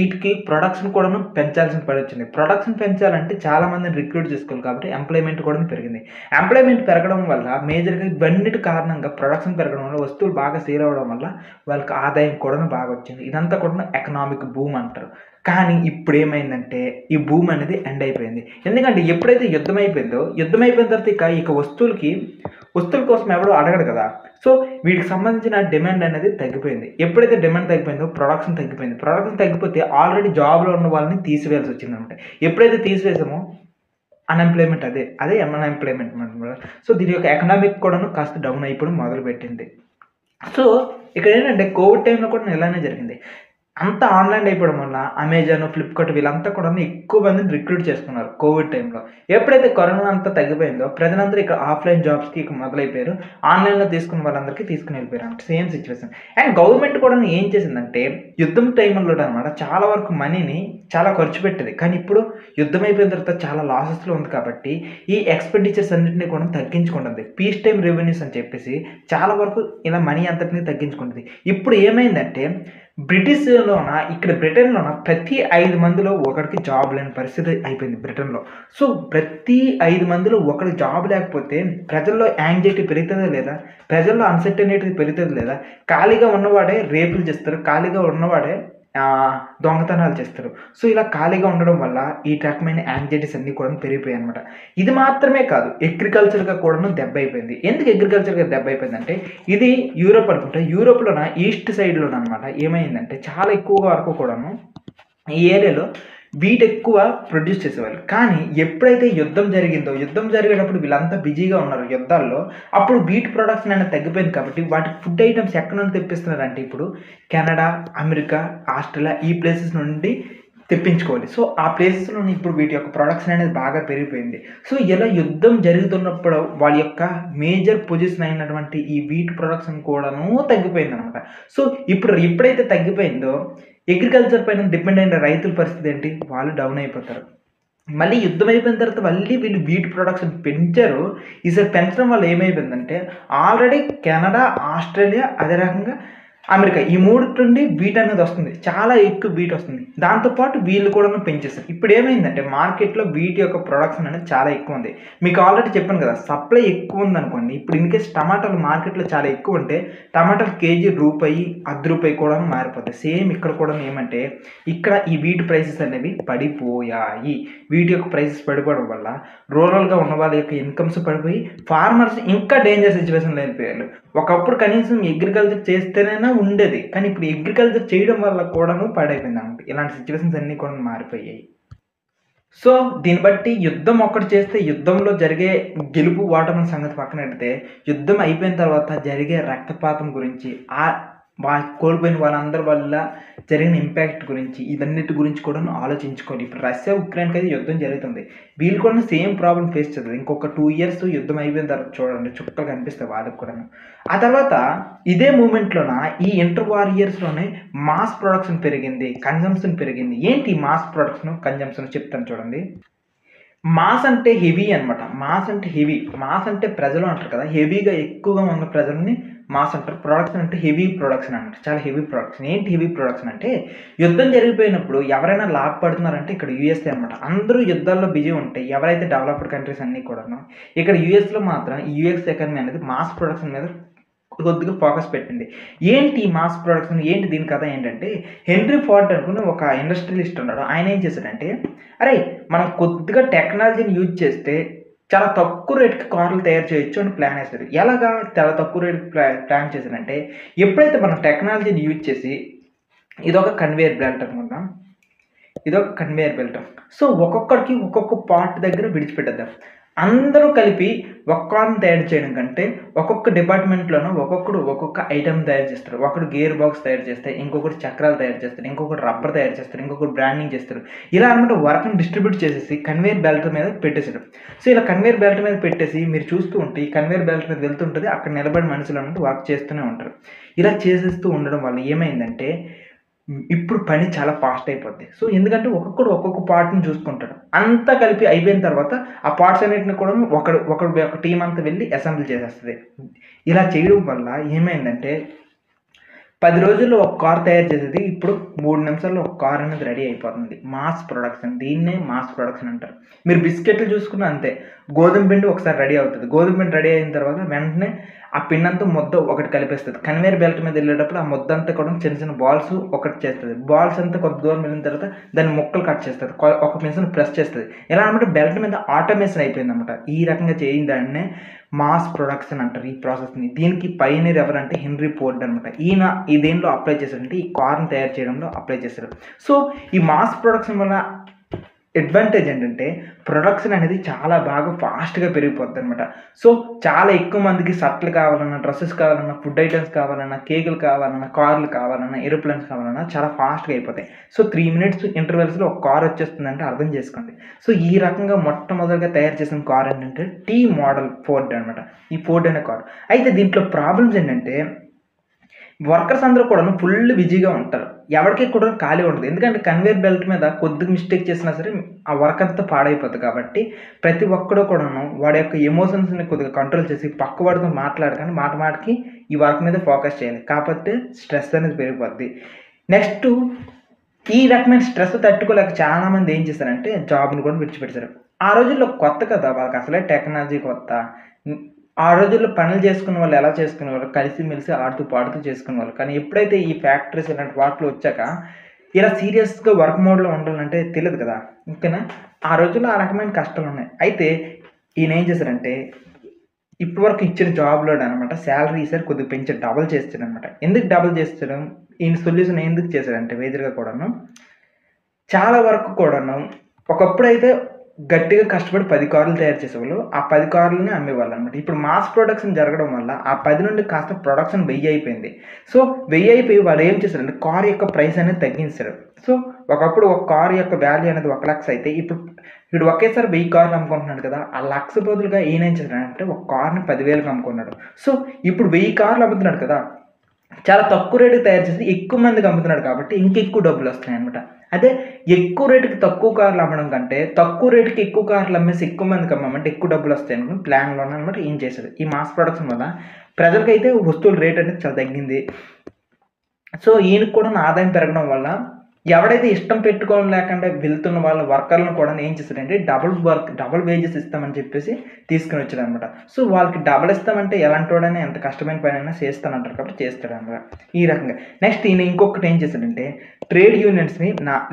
ఈటికి ప్రొడక్షన్ కూడాను పెంచాల్సిన పనొచ్చింది. ప్రొడక్షన్ పెంచాలంటే చాలా మందిని రిక్రూట్ చేసుకోవాలి కాబట్టి ఎంప్లాయ్‌మెంట్ కూడా పెరిగింది. ఎంప్లాయ్‌మెంట్ పెరగడం వల్ల మేజర్‌గా ఇవన్నిటి కారణంగా ప్రొడక్షన్ పెరగడం వల్ల వస్తువులు బాగా సేల్ అవ్వడం వల్ల వాళ్ళకి ఆదాయం కూడాను బాగా వచ్చింది. ఇదంతా కూడాను ఎకనామిక్ బూమ్ అంటారు. కానీ ఇప్పుడేమైందంటే ఈ బూమ్ అనేది ఎండ్ అయిపోయింది. ఎందుకంటే ఎప్పుడైతే యుద్ధం అయిపోయిందో, యుద్ధం అయిపోయిన తర్వాత ఇక వస్తువుల కోసం ఎవడు అడగడు కదా! సో వీటికి సంబంధించిన డిమాండ్ అనేది తగ్గిపోయింది. ఎప్పుడైతే డిమాండ్ తగ్గిపోయిందో ప్రొడక్షన్ తగ్గిపోయింది. ప్రొడక్షన్ తగ్గిపోతే ఆల్రెడీ జాబ్‌లో ఉన్న వాళ్ళని తీసివేయాల్సి వచ్చిందనమాట. ఎప్పుడైతే తీసివేసామో అన్‌ఎంప్లాయ్‌మెంట్ అదే అన్‌ఎంప్లాయ్‌మెంట్ అనమాట. సో దీని యొక్క ఎకనామిక్ కూడాను కాస్త డౌన్ అయిపోవడం మొదలుపెట్టింది. సో ఇక్కడేంటంటే కోవిడ్ టైంలో కూడా ఇలానే జరిగింది. అంతా ఆన్‌లైన్ అయిపోవడం వల్ల అమెజాన్, ఫ్లిప్‌కార్ట్ వీళ్ళంతా కూడాను ఎక్కువ మందిని రిక్రూట్ చేసుకున్నారు కోవిడ్ టైంలో. ఎప్పుడైతే కరోనా అంతా తగ్గిపోయిందో ప్రజలందరూ ఇక ఆఫ్‌లైన్ జాబ్స్‌కి ఇక మొదలైపోయారు. ఆన్‌లైన్‌లో తీసుకున్న వాళ్ళందరికీ తీసుకొని వెళ్ళిపోయారన్నమాట. Same situation. అండ్ గవర్నమెంట్ కూడాను ఏం చేసిందంటే యుద్ధం టైంలో అనమాట చాలా వరకు మనీని చాలా ఖర్చు పెట్టేది. కానీ ఇప్పుడు యుద్ధం అయిపోయిన తర్వాత చాలా లాసెస్‌లో ఉంది కాబట్టి ఈ ఎక్స్‌పెండిచర్స్ అన్నిటిని కూడా తగ్గించుకుంటుంది. పీస్ టైమ్ రెవెన్యూస్ అని చెప్పేసి చాలా వరకు ఇలా మనీ అంతటిని తగ్గించుకుంటుంది. ఇప్పుడు ఏమైందంటే ఇక్కడ బ్రిటన్‌లోన ప్రతి 5 మందిలో ఒకడికి జాబ్ లేని పరిస్థితి అయిపోయింది బ్రిటన్‌లో. సో ప్రతి 5 మందిలో ఒకడికి జాబ్ లేకపోతే ప్రజల్లో యాంగ్జైటీ పెరుగుతదా లేదా? ప్రజల్లో అన్‌సర్టెనిటీ పెరుగుతదా లేదా? ఖాళీగా ఉన్నవాడే రేపులు చేస్తారు. ఖాళీగా ఉన్నవాడే దొంగతనాలు చేస్తారు. సో ఇలా ఖాళీగా ఉండడం వల్ల ఈ రకమైన యాంగ్జైటీస్ అన్నీ కూడా పెరిగిపోయాయన్నమాట. ఇది మాత్రమే కాదు అగ్రికల్చర్‌గా కూడాను దెబ్బైపోయింది. ఎందుకు అగ్రికల్చర్‌గా దెబ్బైపోయిందంటే ఇది యూరోప్ అనుకుంటా. యూరోప్‌లోన ఈస్ట్ సైడ్‌లోననమాట ఏమైందంటే చాలా ఎక్కువగా వరకు కూడాను ఈ ఏరియాలో వీట్ ఎక్కువ ప్రొడ్యూస్ చేసేవాళ్ళు. కానీ ఎప్పుడైతే యుద్ధం జరిగేటప్పుడు వీళ్ళంతా బిజీగా ఉన్నారు యుద్ధాల్లో. అప్పుడు వీట్ ప్రొడక్షన్ అనేది తగ్గిపోయింది కాబట్టి వాటికి ఫుడ్ ఐటెమ్స్ ఎక్కడి నుండి తెప్పిస్తున్నారంటే ఇప్పుడు కెనడా, అమెరికా, ఆస్ట్రేలియా ఈ ప్లేసెస్ నుండి తెప్పించుకోవాలి. సో ఆ ప్లేసెస్‌లోని ఇప్పుడు వీటి యొక్క ప్రొడక్షన్ అనేది బాగా పెరిగిపోయింది. సో ఇలా యుద్ధం జరుగుతున్నప్పుడు వాళ్ళ యొక్క మేజర్ పొజిషన్ అయినటువంటి ఈ వీట్ ప్రొడక్షన్ కూడాను తగ్గిపోయిందనమాట. సో ఎప్పుడైతే తగ్గిపోయిందో అగ్రికల్చర్ పైన డిపెండ్ అయిన రైతుల పరిస్థితి ఏంటి? వాళ్ళు డౌన్ అయిపోతారు. మళ్ళీ యుద్ధం అయిపోయిన తర్వాత మళ్ళీ వీళ్ళు వీట్ ప్రొడక్షన్ పెంచారు. ఈసారి పెంచడం వల్ల ఏమైపోయిందంటే ఆల్రెడీ కెనడా, ఆస్ట్రేలియా అదే రకంగా అమెరికా ఈ 3 నుండి వీట్ అనేది వస్తుంది. చాలా ఎక్కువ వీట్ వస్తుంది. దాంతో పాటు వీళ్ళు కూడాను పెంచేసారు. ఇప్పుడు ఏమైందంటే మార్కెట్‌లో వీట్ యొక్క ప్రొడక్షన్ అనేది చాలా ఎక్కువ ఉంది. మీకు ఆల్రెడీ చెప్పాను కదా! సప్లై ఎక్కువ ఉందనుకోండి. ఇప్పుడు ఇన్‌కేస్ టమాటాలు మార్కెట్‌లో చాలా ఎక్కువ ఉంటే టమాటాలు కేజీ రూపాయి, రూ. 1 కూడాను మారిపోతాయి. సేమ్ ఇక్కడ కూడాను ఏమంటే ఇక్కడ ఈ వీట్ ప్రైసెస్ అనేవి పడిపోయాయి. వీటి యొక్క ప్రైసెస్ పడిపోవడం వల్ల రూరల్‌గా ఉన్న వాళ్ళ యొక్క ఇన్‌కమ్స్ పడిపోయి ఫార్మర్స్ ఇంకా డేంజర్ సిట్యుయేషన్‌లో వెళ్ళిపోయారు. ఒకప్పుడు కనీసం అగ్రికల్చర్ చేస్తేనైనా ఉండేది. కానీ ఇప్పుడు అగ్రికల్చర్ చేయడం వల్ల కూడాను పాడైపోయిందన్నమాట. ఇలాంటి సిట్యుయేషన్స్ అన్నీ కూడా మారిపోయాయి. సో దీన్ని బట్టి యుద్ధం ఒక్కటి చేస్తే యుద్ధంలో జరిగే గెలుపు, ఓటముల సంగతి పక్కనెడితే యుద్ధం అయిపోయిన తర్వాత జరిగే రక్తపాతం గురించి కోల్పోయిన వాళ్ళందరి వల్ల జరిగిన ఇంపాక్ట్ గురించి, ఇవన్నిటి గురించి కూడాను ఆలోచించుకోండి. ఇప్పుడు రష్యా, ఉక్రెయిన్‌కి అయితే యుద్ధం జరుగుతుంది. వీళ్ళు కూడా సేమ్ ప్రాబ్లమ్ ఫేస్ చేస్తారు. ఇంకొక 2 ఇయర్స్ యుద్ధం అయిపోయిన తర్వాత చూడండి చుక్కలు కనిపిస్తాయి వాళ్ళకి కూడాను. ఆ తర్వాత ఇదే మూమెంట్‌లోన ఈ ఇంటర్ వార్ ఇయర్స్‌లోనే మాస్ ప్రొడక్షన్ పెరిగింది. కన్జంప్షన్ పెరిగింది. ఏంటి మాస్ ప్రొడక్షన్, కన్జంప్షన్ చెప్తాను చూడండి. మాస్ అంటే హెవీ అనమాట. మాస్ అంటే హెవీ. మాస్ అంటే ప్రజలు అంటారు కదా! హెవీగా ఎక్కువగా ఉన్న ప్రజల్ని మాస్ అంటారు. ప్రొడక్షన్ అంటే హెవీ ప్రొడక్షన్ అనమాట. చాలా హెవీ ప్రొడక్షన్. ఏంటి హెవీ ప్రొడక్షన్ అంటే యుద్ధం జరిగిపోయినప్పుడు ఎవరైనా లాభపడుతున్నారంటే ఇక్కడ యూఎస్ఏ అనమాట. అందరూ యుద్ధాల్లో బిజీ ఉంటే ఎవరైతే డెవలప్డ్ కంట్రీస్ అన్నీ కూడాను ఇక్కడ యూఎస్‌లో మాత్రం ఈ యూఎస్ ఎకానమీ అనేది మాస్ ప్రొడక్షన్ మీద కొద్దిగా ఫోకస్ పెట్టింది. ఏంటి ఈ మాస్ ప్రొడక్షన్, ఏంటి దీని కథ ఏంటంటే హెన్రీ ఫోర్డ్ అనుకుని ఒక ఇండస్ట్రియలిస్ట్ ఉన్నాడు. ఆయన ఏం చేశాడంటే, అరే మనం కొద్దిగా టెక్నాలజీని యూజ్ చేస్తే చాలా తక్కువ రేట్‌కి కార్లు తయారు చేయొచ్చు అని ప్లాన్ ఏసారు. ఎలాగా చాలా తక్కువ రేట్‌కి ప్లాన్ చేశారంటే, ఎప్పుడైతే మనం టెక్నాలజీని యూజ్ చేసి ఇదొక కన్వేయర్ బెల్ట్ అనుకుందాం. ఇదొక కన్వేయర్ బెల్ట్. సో ఒక్కొక్కడికి ఒక్కొక్క పార్ట్ దగ్గర విడిచిపెట్టేద్దాం. అందరూ కలిపి ఒక కార్‌ని తయారు చేయడం కంటే ఒక్కొక్క డిపార్ట్‌మెంట్‌లోనూ ఒక్కొక్కడు ఒక్కొక్క ఐటెమ్ తయారు చేస్తారు. ఒకడు గేర్ బాక్స్ తయారు చేస్తే, ఇంకొకడు చక్రాలు తయారు చేస్తాడు, ఇంకొకడు రబ్బర్ తయారు చేస్తాడు, ఇంకొకడు బ్రాండింగ్ చేస్తారు. ఇలా అనమాట వర్క్‌ని డిస్ట్రిబ్యూట్ చేసేసి కన్వేయర్ బెల్ట్ మీద పెట్టేసాడు. సో ఇలా కన్వేయర్ బెల్ట్ మీద పెట్టేసి మీరు చూస్తూ ఉంటే ఈ కన్వేయర్ బెల్ట్ మీద వెళ్తుంటది. అక్కడ నిలబడి మనుషులు అన్నట్టు వర్క్ చేస్తూనే ఉంటారు. ఇలా చేసేస్తూ ఉండడం వల్ల ఏమైందంటే ఇప్పుడు పని చాలా ఫాస్ట్ అయిపోద్ది. సో ఎందుకంటే ఒక్కొక్కడు ఒక్కొక్క పార్ట్‌ని చూసుకుంటాడు. అంతా కలిపి అయిపోయిన తర్వాత ఆ పార్ట్స్ అన్నిటిని కూడా ఒక టీమ్ అంతా వెళ్లి అసెంబుల్ చేసేస్తది. ఇలా చేయడం వల్ల ఏమైందంటే 10 రోజుల్లో ఒక కార్ తయారు చేసేది ఇప్పుడు 3 నిమిషాల్లో ఒక కార్ అనేది రెడీ అయిపోతుంది. Mass production. దీన్నే మాస్ ప్రొడక్షన్ అంటారు. మీరు బిస్కెట్లు చూసుకున్నా అంతే. గోధుమ పిండి ఒకసారి రెడీ అవుతది. గోధుమ పిండి రెడీ అయిన తర్వాత వెంటనే ఆ పిండంతా ముద్ద ఒకటి కలిపేస్తది. కన్వేయర్ బెల్ట్ మీద వెళ్ళేటప్పుడు ఆ ముద్దంతా కూడా చిన్న చిన్న బాల్స్ ఒకటి చేస్తది. బాల్స్ అంతా కొంత దూరం వెళ్ళిన తర్వాత దాన్ని ముక్కలు కట్ చేస్తది. ఒక మిషన్ ప్రెస్ చేస్తది. ఎలా అనమాట బెల్ట్ మీద ఆటోమేషన్ అయిపోయిందనమాట. ఈ రకంగా చేయని దాన్నే మాస్ ప్రొడక్షన్ అంటారు ఈ ప్రాసెస్‌ని. దీనికి పయనీర్ ఎవరంటే హెన్రీ ఫోర్డ్ అనమాట. ఈయన ఈ దేనిలో అప్లై చేశారంటే ఈ కార్‌ని తయారు చేయడంలో అప్లై చేశారు. సో ఈ మాస్ ప్రొడక్షన్ వల్ల అడ్వాంటేజ్ ఏంటంటే ప్రొడక్షన్ అనేది చాలా బాగా ఫాస్ట్‌గా పెరిగిపోద్దనమాట. సో చాలా ఎక్కువ మందికి షర్టులు కావాలన్నా, డ్రెసెస్ కావాలన్నా, ఫుడ్ ఐటెమ్స్ కావాలన్నా, కేకులు కావాలన్నా, కార్లు కావాలన్నా, ఏరోప్లేన్స్ కావాలన్నా చాలా ఫాస్ట్‌గా అయిపోతాయి. సో 3 మినిట్స్ ఇంటర్వెల్స్‌లో ఒక కార్ వచ్చేస్తుందంటే అర్థం చేసుకోండి. సో ఈ రకంగా మొట్టమొదటిగా తయారు చేసిన కార్ ఏంటంటే టీ మోడల్ ఫోర్డ్ అనమాట. ఈ ఫోర్డ్ అనే కార్. అయితే దీంట్లో ప్రాబ్లమ్స్ ఏంటంటే వర్కర్స్ అందరూ కూడాను ఫుల్ బిజీగా ఉంటారు. ఎవరికీ కూడా ఖాళీ ఉండదు. ఎందుకంటే కన్వేయర్ బెల్ట్ మీద కొద్దిగా మిస్టేక్ చేసినా సరే ఆ వర్క్ అంతా పాడైపోద్ది కాబట్టి ప్రతి ఒక్కడు కూడాను వాడి యొక్క ఎమోషన్స్‌ని కొద్దిగా కంట్రోల్ చేసి పక్కవాడితో మాట్లాడకండి. మాటికి ఈ వర్క్ మీద ఫోకస్ చేయాలి. కాకపోతే స్ట్రెస్ అనేది పెరిగిపోద్ది. నెక్స్ట్ ఈ రకమైన స్ట్రెస్ తట్టుకోలేక చాలామంది ఏం చేశారంటే జాబ్‌ని కూడా విడిచిపెట్టేసారు. ఆ రోజుల్లో కొత్త కదా! వాళ్ళకి అసలే టెక్నాలజీ కొత్త. ఆ రోజుల్లో పనులు చేసుకునే వాళ్ళు ఎలా చేసుకునేవాళ్ళు? కలిసిమెలిసి ఆడుతూ పాడుతూ చేసుకునేవాళ్ళు. కానీ ఎప్పుడైతే ఈ ఫ్యాక్టరీస్ ఇలాంటి వాటిలో వచ్చాక ఇలా సీరియస్‌గా వర్క్ మోడ్‌లో ఉండాలంటే తెలీదు కదా! ఓకేనా? ఆ రోజుల్లో ఆ రకమైన కష్టాలున్నాయి. అయితే ఈయన ఏం చేశారంటే ఇప్పటి వరకు ఇచ్చిన జాబ్ లోడ్ అనమాట సాలరీ ఈసారి కొద్దిగా పెంచి డబుల్ చేసాడనమాట. ఎందుకు డబుల్ చేసాడు? ఈయన సొల్యూషన్ ఎందుకు చేశాడంటే మేజర్‌గా కూడాను చాలా వరకు కూడాను ఒకప్పుడైతే గట్టిగా కష్టపడి 10 కార్లు తయారు చేసేవాళ్ళు. ఆ 10 కార్లని అమ్మేవాళ్ళనమాట. ఇప్పుడు మాస్ ప్రొడక్షన్ జరగడం వల్ల ఆ 10 నుండి కాస్త ప్రొడక్షన్ 1000 అయిపోయింది. సో 1000 అయిపోయి వాళ్ళు ఏం చేశారంటే కార్ యొక్క ప్రైస్ అనేది తగ్గించారు. సో ఒకప్పుడు ఒక కార్ యొక్క వాల్యూ అనేది 1,00,000 అయితే ఇప్పుడు వీడు ఒకేసారి 1000 కార్లు అమ్ముకుంటున్నాడు కదా! ఆ 1,00,000 బదులుగా ఈయన ఏం చేశాడంటే ఒక కార్‌ని 10,000కి అమ్ముకున్నాడు. సో ఇప్పుడు 1000 కార్లు అమ్ముతున్నాడు కదా! చాలా తక్కువ రేటుకి తయారు చేసి ఎక్కువ మందికి అమ్ముతున్నాడు కాబట్టి ఇంకెక్కువ డబ్బులొస్తున్నాయనమాట. అదే ఎక్కువ రేటుకి తక్కువ కార్లు అమ్మడం కంటే, తక్కువ రేటుకి ఎక్కువ కార్లు అమ్మేసి ఎక్కువ మందికి అమ్మామంటే ఎక్కువ డబ్బులొస్తాయనుకుని ప్లాన్‌లోననమాట ఈయన చేశాడు. ఈ మాస్ ప్రొడక్షన్ వల్ల ప్రజలకైతే వస్తువుల రేట్ అనేది చాలా తగ్గింది. సో ఈయనకి కూడా ఆదాయం పెరగడం వల్ల ఎవడైతే ఇష్టం పెట్టుకోవడం లేకుండా వెళ్తున్న వాళ్ళ వర్కర్‌లను కూడా ఏం చేశాడంటే డబుల్ వేజెస్ ఇస్తామని చెప్పేసి తీసుకొని వచ్చాడనమాట. సో వాళ్ళకి డబుల్ ఇస్తామంటే ఎలాంటోడైనా ఎంత కష్టమైన పనైనా చేస్తానంటారు కాబట్టి చేస్తాడనమాట. ఈ రకంగా. నెక్స్ట్ ఈయన ఇంకొకటి ఏం చేశాడంటే ట్రేడ్ యూనియన్స్‌ని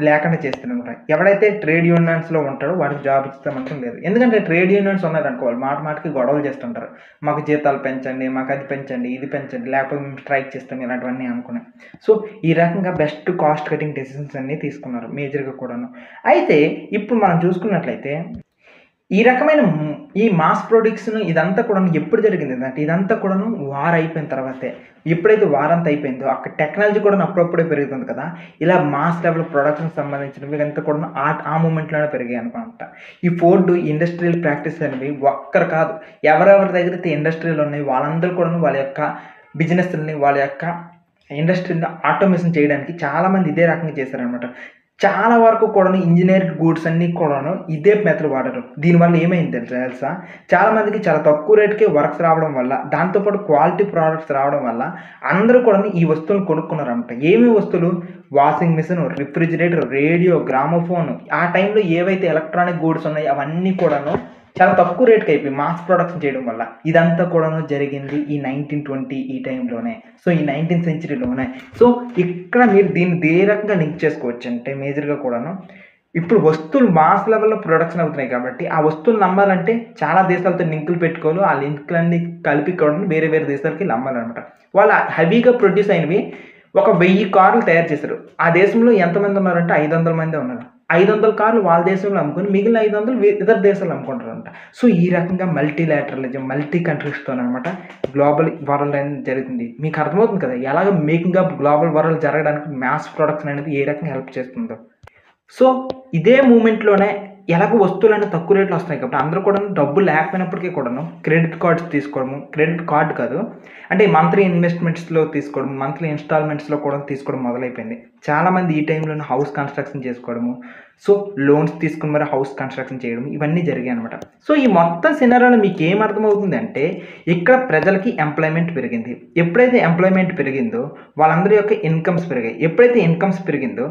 లేకుండా చేస్తాడనమాట. ఎవడైతే ట్రేడ్ యూనియన్స్‌లో ఉంటాడో వాడికి జాబ్ ఇస్తామంటం లేదు. ఎందుకంటే ట్రేడ్ యూనియన్స్ ఉన్నారనుకో వాళ్ళు మాటికి గొడవలు చేస్తుంటారు. మాకు జీతాలు పెంచండి, మాకు అది పెంచండి, ఇది పెంచండి, లేకపోతే మేము స్ట్రైక్ చేస్తాం ఇలాంటివన్నీ అనుకున్నాం. సో ఈ రకంగా బెస్ట్ కాస్ట్ కటింగ్ డెసిషన్స్ అన్నీ తీసుకున్నారు మేజర్‌గా కూడాను. అయితే ఇప్పుడు మనం చూసుకున్నట్లయితే ఈ రకమైన ఈ మాస్ ప్రొడక్షన్ ఇదంతా కూడాను ఎప్పుడు జరిగింది అంటే ఇదంతా కూడాను వార్ అయిపోయిన తర్వాతే. ఎప్పుడైతే వార్ అంతా అయిపోయిందో అక్కడ టెక్నాలజీ కూడాను అప్పుడప్పుడే పెరుగుతుంది కదా! ఇలా మాస్ లెవెల్ ప్రొడక్షన్‌కి సంబంధించినవి ఇదంతా కూడాను ఆ మూమెంట్‌లోనే పెరిగాయనమాట. ఈ ఫోర్డ్ ఇండస్ట్రియల్ ప్రాక్టీస్ అనేవి ఒక్కరు కాదు. ఎవరెవరి దగ్గరైతే ఇండస్ట్రీలు ఉన్నాయి వాళ్ళందరూ కూడాను వాళ్ళ యొక్క బిజినెస్‌లని, వాళ్ళ యొక్క ఇండస్ట్రీని ఆటోమేషన్ చేయడానికి చాలామంది ఇదే రకంగా చేశారనమాట. చాలా వరకు కూడాను ఇంజినీర్డ్ గూడ్స్ అన్నీ కూడాను ఇదే మెథడ్ వాడరు. దీనివల్ల ఏమైంది తెలుసా? చాలామందికి చాలా తక్కువ రేట్‌కే వర్క్స్ రావడం వల్ల, దాంతో పాటు క్వాలిటీ ప్రొడక్ట్స్ రావడం వల్ల అందరూ కూడాను ఈ వస్తువులను కొనుక్కున్నారనమాట. ఏమేమి వస్తువులు? Washing machine, refrigerator, radio, gramophone, ఆ టైంలో ఏవైతే ఎలక్ట్రానిక్ గూడ్స్ ఉన్నాయో అవన్నీ కూడాను చాలా తక్కువ రేట్‌కి అయిపోయి మాస్ ప్రొడక్షన్ చేయడం వల్ల. ఇదంతా కూడాను జరిగింది ఈ 1920 ఈ టైంలోనే. సో, ఈ 19th సెంచరీలోనే. సో, ఇక్కడ మీరు దీన్ని ఏ రకంగా లింక్ చేసుకోవచ్చంటే మేజర్‌గా కూడాను ఇప్పుడు వస్తువులు మాస్ లెవెల్‌లో ప్రొడక్షన్ అవుతున్నాయి కాబట్టి, ఆ వస్తువులను అమ్మాలంటే చాలా దేశాలతో లింకులు పెట్టుకోవాలి. ఆ లింకులన్నీ కలిపి కూడాను వేరే వేరే దేశాలకెళ్ళి అమ్మాలనమాట. వాళ్ళ హెవీగా ప్రొడ్యూస్ అయినవి ఒక 1000 కార్లు తయారు చేశారు. ఆ దేశంలో ఎంతమంది ఉన్నారంటే 500 మందే ఉన్నారు. 500 కార్లు వాళ్ళ దేశంలో అమ్ముకొని మిగిలిన 500 ఇతర దేశాల్లో అమ్ముకుంటారంట. సో, ఈ రకంగా మల్టీలాటరలిజం, మల్టీ కంట్రీస్‌తోననమాట గ్లోబల్ వరల్డ్ అనేది జరుగుతుంది. మీకు అర్థమవుతుంది కదా! ఎలాగ మేకింగ్ ఆఫ్ గ్లోబల్ వరల్డ్ జరగడానికి మాస్ ప్రొడక్షన్ అనేది ఏ రకంగా హెల్ప్ చేస్తుందో. సో, ఇదే మూమెంట్‌లోనే ఎలాగో వస్తువులన్నీ తక్కువ రేట్‌లో వస్తున్నాయి కాబట్టి అందరూ కూడాను డబ్బులు లేకపోయినప్పటికీ కూడాను క్రెడిట్ కార్డ్స్ తీసుకోవడము, క్రెడిట్ కార్డ్ కాదు అంటే మంత్లీ ఇన్వెస్ట్‌మెంట్స్‌లో తీసుకోవడం, మంత్లీ ఇన్‌స్టాల్‌మెంట్స్‌లో కూడా తీసుకోవడం మొదలైపోయింది. చాలామంది ఈ టైంలోనే హౌస్ కన్‌స్ట్రక్షన్ చేసుకోవడము, సో, లోన్స్ తీసుకొని మరి హౌస్ కన్‌స్ట్రక్షన్ చేయడం ఇవన్నీ జరిగాయనమాట. సో, ఈ మొత్తం సినారియోలో మీకేం అర్థమవుతుందంటే ఇక్కడ ప్రజలకి ఎంప్లాయ్‌మెంట్ పెరిగింది. ఎప్పుడైతే ఎంప్లాయ్‌మెంట్ పెరిగిందో వాళ్ళందరి యొక్క ఇన్‌కమ్స్ పెరిగాయి. ఎప్పుడైతే ఇన్‌కమ్స్ పెరిగిందో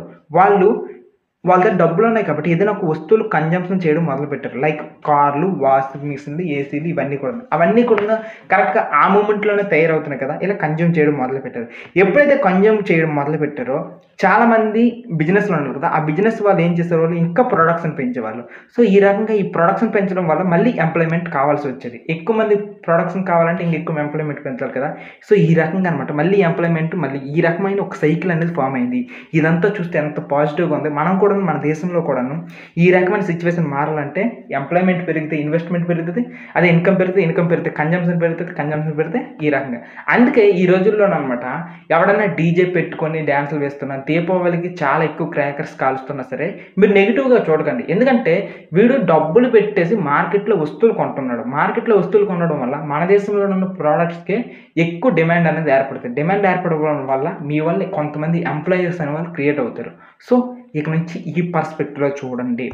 వాళ్ళ దగ్గర డబ్బులున్నాయి కాబట్టి ఏదైనా ఒక వస్తువులు కన్జంప్షన్ చేయడం మొదలుపెట్టారు. లైక్ కార్లు, వాషింగ్ మిషన్‌లు, ఏసీలు ఇవన్నీ కూడా. అవన్నీ కూడా కరెక్ట్‌గా ఆ మూమెంట్‌లోనే తయారవుతున్నాయి కదా! ఇలా కన్జ్యూమ్ చేయడం మొదలుపెట్టారు. ఎప్పుడైతే కన్జ్యూమ్ చేయడం మొదలుపెట్టారో చాలామంది బిజినెస్‌లో ఉన్నారు కదా! ఆ బిజినెస్ వాళ్ళు ఏం చేసేవాళ్ళు ఇంకా ప్రొడక్షన్ పెంచేవాళ్ళు. సో, ఈ రకంగా ఈ ప్రొడక్షన్ పెంచడం వల్ల మళ్ళీ ఎంప్లాయ్‌మెంట్ కావాల్సొచ్చేది. ఎక్కువ మంది ప్రొడక్షన్ కావాలంటే ఇంకెక్కువ ఎంప్లాయ్‌మెంట్ పెంచాలి కదా! సో, ఈ రకంగా అనమాట. మళ్ళీ ఎంప్లాయ్‌మెంట్ మళ్ళీ ఈ రకమైన ఒక సైకిల్ అనేది ఫార్మ్ అయింది. ఇదంతా చూస్తే ఎంత పాజిటివ్‌గా ఉంది. మనం కూడా మన దేశంలో కూడాను ఈ రకమైన సిట్యుయేషన్ మారాలంటే ఎంప్లాయ్‌మెంట్ పెరిగితే ఇన్వెస్ట్‌మెంట్ పెరుగుతది. అదే ఇన్‌కమ్ పెరిగితే కన్జంప్షన్ పెరిగితే ఈ రకంగా. అందుకే ఈ రోజుల్లోననమాట ఎవడన్నా డీజే పెట్టుకొని డాన్సులు వేస్తున్నా, దీపావళికి చాలా ఎక్కువ క్రాకర్స్ కాలుస్తున్నా సరే మీరు నెగెటివ్‌గా చూడకండి. ఎందుకంటే వీడు డబ్బులు పెట్టేసి మార్కెట్‌లో వస్తువులు కొంటున్నాడు. మార్కెట్‌లో వస్తువులు కొనడం వల్ల మన దేశంలో ఉన్న ప్రొడక్ట్స్‌కే ఎక్కువ డిమాండ్ అనేది ఏర్పడుతుంది. డిమాండ్ ఏర్పడడం వల్ల మీ వల్ల కొంతమంది ఎంప్లాయీస్ అనేవాళ్ళు క్రియేట్ అవుతారు. సో, ఇక నుంచి ఈ పర్స్పెక్టివ్‌లో చూడండి.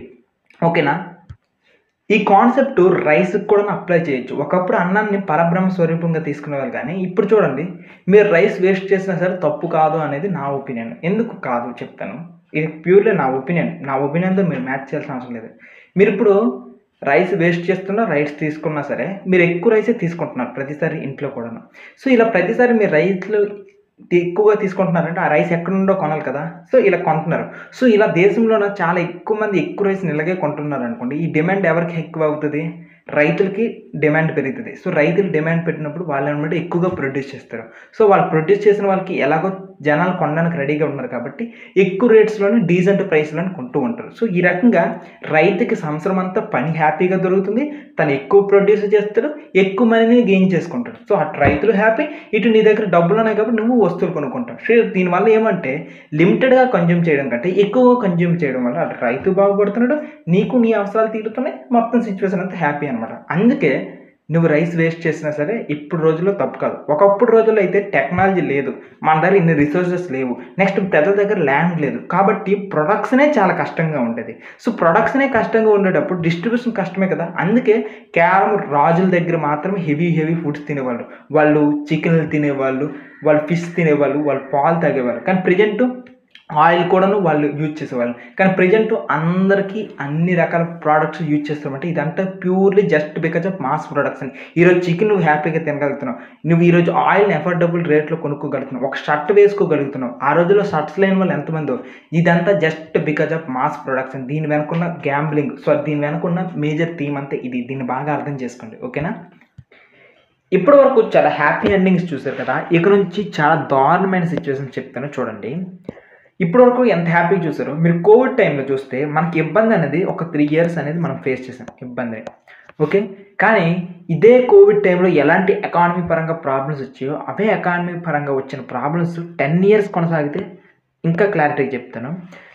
ఓకేనా? ఈ కాన్సెప్ట్ రైస్‌కి కూడా అప్లై చేయొచ్చు. ఒకప్పుడు అన్నాన్ని పరబ్రహ్మ స్వరూపంగా తీసుకునేవాళ్ళు కానీ, ఇప్పుడు చూడండి మీరు రైస్ వేస్ట్ చేసినా సరే తప్పు కాదు అనేది నా ఒపీనియన్. ఎందుకు కాదు చెప్తాను. ఇది ప్యూర్‌లీ నా ఒపీనియన్. నా ఒపీనియన్‌తో మీరు మ్యాచ్ చేయాల్సిన అవసరం లేదు. మీరిప్పుడు రైస్ వేస్ట్ చేస్తున్నా, రైస్ తీసుకున్నా సరే మీరు ఎక్కువ రైసే తీసుకుంటున్నారు ప్రతిసారి ఇంట్లో కూడాను. సో, ఇలా ప్రతిసారి మీరు రైస్‌లు ఎక్కువగా తీసుకుంటున్నారంటే ఆ రైస్ ఎక్కడి నుండో కొనాలి కదా! సో, ఇలా కొంటున్నారు. సో, ఇలా దేశంలోన చాలా ఎక్కువ మంది ఎక్కువ రైస్‌ని ఇలాగే కొంటున్నారనుకోండి. ఈ డిమాండ్ ఎవరికి ఎక్కువ అవుతది? రైతులకి డిమాండ్ పెరుగుతది. సో, రైతులు డిమాండ్ పెట్టినప్పుడు వాళ్ళనమాట ఎక్కువగా ప్రొడ్యూస్ చేస్తారు. సో, వాళ్ళు ప్రొడ్యూస్ చేసిన వాళ్ళకి ఎలాగో జనాలు కొనడానికి రెడీగా ఉన్నారు కాబట్టి ఎక్కువ రేట్స్‌లోనే డీసెంట్ ప్రైస్‌లోనే కొంటూ ఉంటారు. సో, ఈ రకంగా రైతుకి సంవత్సరం అంతా పని హ్యాపీగా దొరుకుతుంది. తను ఎక్కువ ప్రొడ్యూస్ చేస్తాడు. ఎక్కువ మనీని గెయిన్ చేసుకుంటాడు. సో, అటు రైతులు హ్యాపీ, ఇటు నీ దగ్గర డబ్బులున్నాయి కాబట్టి నువ్వు వస్తువులు కొనుక్కుంటావు. సో, దీనివల్ల ఏమంటే లిమిటెడ్‌గా కన్జ్యూమ్ చేయడం కంటే ఎక్కువగా కన్జ్యూమ్ చేయడం వల్ల అటు రైతు బాగుపడుతున్నాడు. నీకు నీ అవసరాలు తీరుతున్నాయి. మొత్తం సిట్యుయేషన్ అంతా హ్యాపీ అనమాట. అందుకే నువ్వు రైస్ వేస్ట్ చేసినా సరే ఇప్పుడు రోజుల్లో తప్పు కాదు. ఒకప్పుడు రోజుల్లో అయితే టెక్నాలజీ లేదు. మన దగ్గర ఇన్ని రిసోర్సెస్ లేవు. నెక్స్ట్ ప్రజల దగ్గర ల్యాండ్ లేదు. కాబట్టి ప్రొడక్షనే చాలా కష్టంగా ఉండేది. సో, ప్రొడక్షనే కష్టంగా ఉండేటప్పుడు డిస్ట్రిబ్యూషన్ కష్టమే కదా! అందుకే కేవలం రాజుల దగ్గర మాత్రమే హెవీ ఫుడ్స్ తినేవాళ్ళు. వాళ్ళు చికెన్‌లు తినేవాళ్ళు, వాళ్ళు ఫిష్ తినేవాళ్ళు, వాళ్ళు పాలు తాగేవాళ్ళు. కానీ ప్రెజెంటు ఆయిల్ కూడాను వాళ్ళు యూజ్ చేసేవాళ్ళు. కానీ ప్రెజెంట్ అందరికీ అన్ని రకాల ప్రొడక్ట్స్ యూజ్ చేస్తామంటే ఇదంతా purely just because of mass production. ఈరోజు చికెన్ నువ్వు హ్యాపీగా తినగలుగుతున్నావు. నువ్వు ఈరోజు ఆయిల్‌ని అఫోర్డబుల్ రేట్‌లో కొనుక్కోగలుగుతున్నావు. ఒక షర్ట్ వేసుకోగలుగుతున్నావు. ఆ రోజుల్లో షర్ట్స్ లేని వాళ్ళు ఎంతమందో. ఇదంతా just because of mass production. దీని వెనకున్న గ్యాంబ్లింగ్. సో, దీని వెనకున్న మేజర్ థీమ్ అంతే ఇది. దీన్ని బాగా అర్థం చేసుకోండి. ఓకేనా? ఇప్పటి వరకు చాలా హ్యాపీ ఎండింగ్స్ చూసారు కదా! ఇక నుంచి చాలా దారుణమైన సిట్యుయేషన్స్ చెప్తాను చూడండి. ఇప్పటివరకు ఎంత హ్యాపీగా చూసారో మీరు కోవిడ్ టైంలో చూస్తే మనకి ఇబ్బంది అనేది ఒక 3 ఇయర్స్ అనేది మనం ఫేస్ చేసాం ఇబ్బందిని. ఓకే. కానీ ఇదే కోవిడ్ టైంలో ఎలాంటి ఎకానమీ పరంగా ప్రాబ్లమ్స్ వచ్చాయో అవే ఎకానమీ పరంగా వచ్చిన ప్రాబ్లమ్స్ 10 ఇయర్స్ కొనసాగితే ఇంకా క్లారిటీగా చెప్తాను.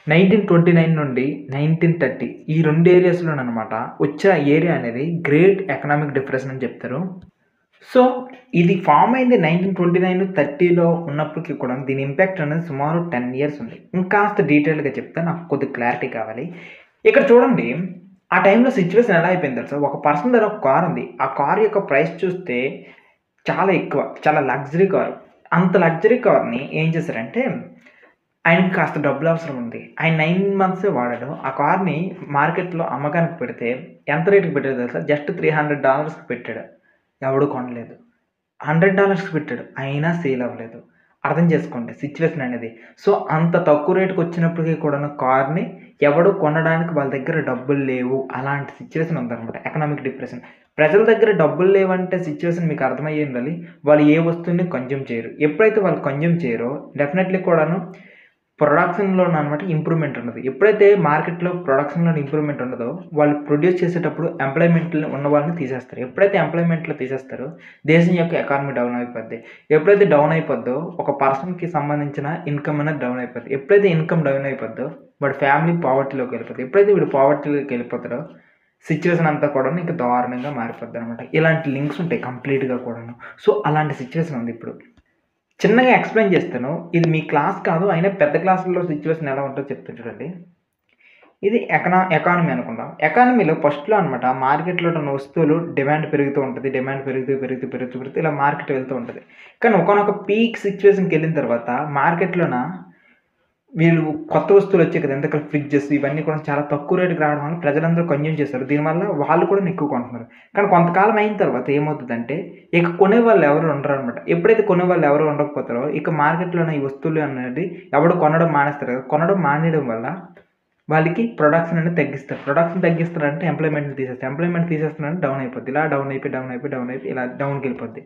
1929 నుండి 1930 ఈ 2 ఏరియాస్‌లోననమాట వచ్చిన ఏరియా అనేది గ్రేట్ ఎకనామిక్ డిప్రెషన్ అని చెప్తారు. సో, ఇది ఫార్మ్ అయింది 1929, 30లో ఉన్నప్పటికి కూడా దీని ఇంపాక్ట్ అనేది సుమారు 10 ఇయర్స్ ఉంది. ఇంకాస్త డీటెయిల్‌గా చెప్తే నాకు కొద్దిగా క్లారిటీ కావాలి. ఇక్కడ చూడండి, ఆ టైంలో సిట్యుయేషన్ ఎలా అయిపోయింది తెలుసా? ఒక పర్సన్ దగ్గర ఒక కార్ ఉంది. ఆ కార్ యొక్క ప్రైస్ చూస్తే చాలా ఎక్కువ. చాలా లగ్జరీ కారు. అంత లగ్జరీ కార్‌ని ఏం చేశారంటే, ఆయనకి కాస్త డబ్బులు అవసరం ఉంది. ఆయన 9 మంత్సే వాడాడు. ఆ కార్‌ని మార్కెట్‌లో అమ్మకానికి పెడితే ఎంత రేట్‌కి పెట్టాడో తెలుసా? జస్ట్ $300కి పెట్టాడు. ఎవడు కొనలేదు. $100కి పెట్టాడు. అయినా సేల్ అవ్వలేదు. అర్థం చేసుకోండి సిట్యుయేషన్ అనేది. సో, అంత తక్కువ రేటుకి వచ్చినప్పటికి కూడాను కార్‌ని ఎవడు కొనడానికి వాళ్ళ దగ్గర డబ్బులు లేవు. అలాంటి సిట్యుయేషన్ ఉందనమాట. Economic depression. ప్రజల దగ్గర డబ్బులు లేవంటే సిట్యుయేషన్ మీకు అర్థమయ్యి ఉండాలి. వాళ్ళు ఏ వస్తువుని కన్జ్యూమ్ చేయరు. ఎప్పుడైతే వాళ్ళు కన్జ్యూమ్ చేయరో డెఫినెట్‌లీ కూడాను ప్రొడక్షన్‌లోననమాట ఇంప్రూవ్‌మెంట్ ఉండదు. ఎప్పుడైతే మార్కెట్‌లో ప్రొడక్షన్‌లో ఇంప్రూవ్‌మెంట్ ఉండదో, వాళ్ళు ప్రొడ్యూస్ చేసేటప్పుడు ఎంప్లాయ్‌మెంట్‌లో ఉన్న వాళ్ళని తీసేస్తారు. ఎప్పుడైతే ఎంప్లాయ్‌మెంట్‌లో తీసేస్తారో, దేశం యొక్క ఎకానమీ డౌన్ అయిపోద్ది. ఎప్పుడైతే డౌన్ అయిపోద్దో, ఒక పర్సన్‌కి సంబంధించిన ఇన్‌కమ్ అనేది డౌన్ అయిపోద్ది. ఎప్పుడైతే ఇన్‌కమ్ డౌన్ అయిపోద్దో, వాడి ఫ్యామిలీ పావర్టీలోకి వెళ్ళిపోద్ది. ఎప్పుడైతే వీడు పావర్టీలోకి వెళ్ళిపోతాడో, సిట్యుయేషన్ అంతా కూడాను ఇంకా దారుణంగా మారిపోద్దనమాట. ఇలాంటి లింక్స్ ఉంటాయి కంప్లీట్‌గా కూడాను. సో, అలాంటి సిట్యుయేషన్ ఉంది ఇప్పుడు. చిన్నగా ఎక్స్‌ప్లెయిన్ చేస్తాను. ఇది మీ క్లాస్ కాదు. అయినా పెద్ద క్లాసుల్లో సిట్యుయేషన్ ఎలా ఉంటదో చెప్తా చూడండి. ఇది ఎకానమీ అనుకుందాం. ఎకానమీలో ఫస్ట్‌లో అనమాట మార్కెట్‌లో ఉన్న వస్తువులు డిమాండ్ పెరుగుతూ ఉంటది. డిమాండ్ పెరుగుతూ ఇలా మార్కెట్ వెళ్తూ ఉంటది. కానీ ఒకానొక పీక్ సిట్యుయేషన్‌కెళ్ళిన తర్వాత మార్కెట్‌లోన వీళ్ళు కొత్త వస్తువులు వచ్చాయి కదా! ఇందాకల ఫ్రిడ్జెస్ ఇవన్నీ కూడా చాలా తక్కువ రేటుకి రావడం వల్ల ప్రజలందరూ కన్జ్యూమ్ చేశారు. దీనివల్ల వాళ్ళు కూడా ఎక్కువ కొంటున్నారు. కానీ కొంతకాలం అయిన తర్వాత ఏమవుతదంటే, ఇక కొనేవాళ్ళు ఎవరు ఉండరనమాట. ఎప్పుడైతే కొనేవాళ్ళు ఎవరు ఉండకపోతారో, ఇక మార్కెట్‌లోన ఈ వస్తువులు అనేది ఎవడు కొనడం మానేస్తారు కదా! కొనడం మానేయడం వల్ల వాళ్ళకి ప్రొడక్షన్ అనేది తగ్గిస్తారు. ప్రొడక్షన్ తగ్గిస్తారంటే ఎంప్లాయ్‌మెంట్‌ని తీసేస్తారు. ఎంప్లాయ్‌మెంట్ తీసేస్తున్నారంటే డౌన్ అయిపోద్ది. ఇలా డౌన్ అయిపోయి ఇలా డౌన్‌కెళ్ళిపోద్ది.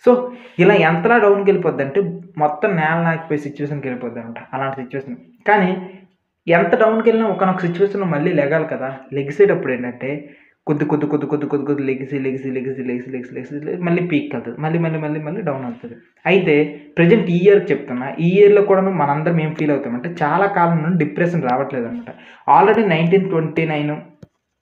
సో, ఇలా ఎంతలా డౌన్‌కెళ్ళిపోద్దంటే మొత్తం నేల నాకిపోయే సిట్యుయేషన్‌కెళ్ళిపోద్దనమాట. అలాంటి సిట్యుయేషన్. కానీ ఎంత డౌన్‌కెళ్ళినా ఒకానొక సిట్యుయేషన్‌లో మళ్ళీ లెగాలి కదా! లెగిసేటప్పుడు ఏంటంటే కొద్ది లెగిసి మళ్ళీ పీక్‌కెళ్తది. మళ్ళీ డౌన్ అవుతది. అయితే ప్రెజెంట్ ఈ ఇయర్‌కి చెప్తున్నా. ఈ ఇయర్‌లో కూడాను మనందరం ఏం ఫీల్ అవుతామంటే చాలా కాలం నుండి డిప్రెషన్ రావట్లేదనమాట. ఆల్రెడీ 1929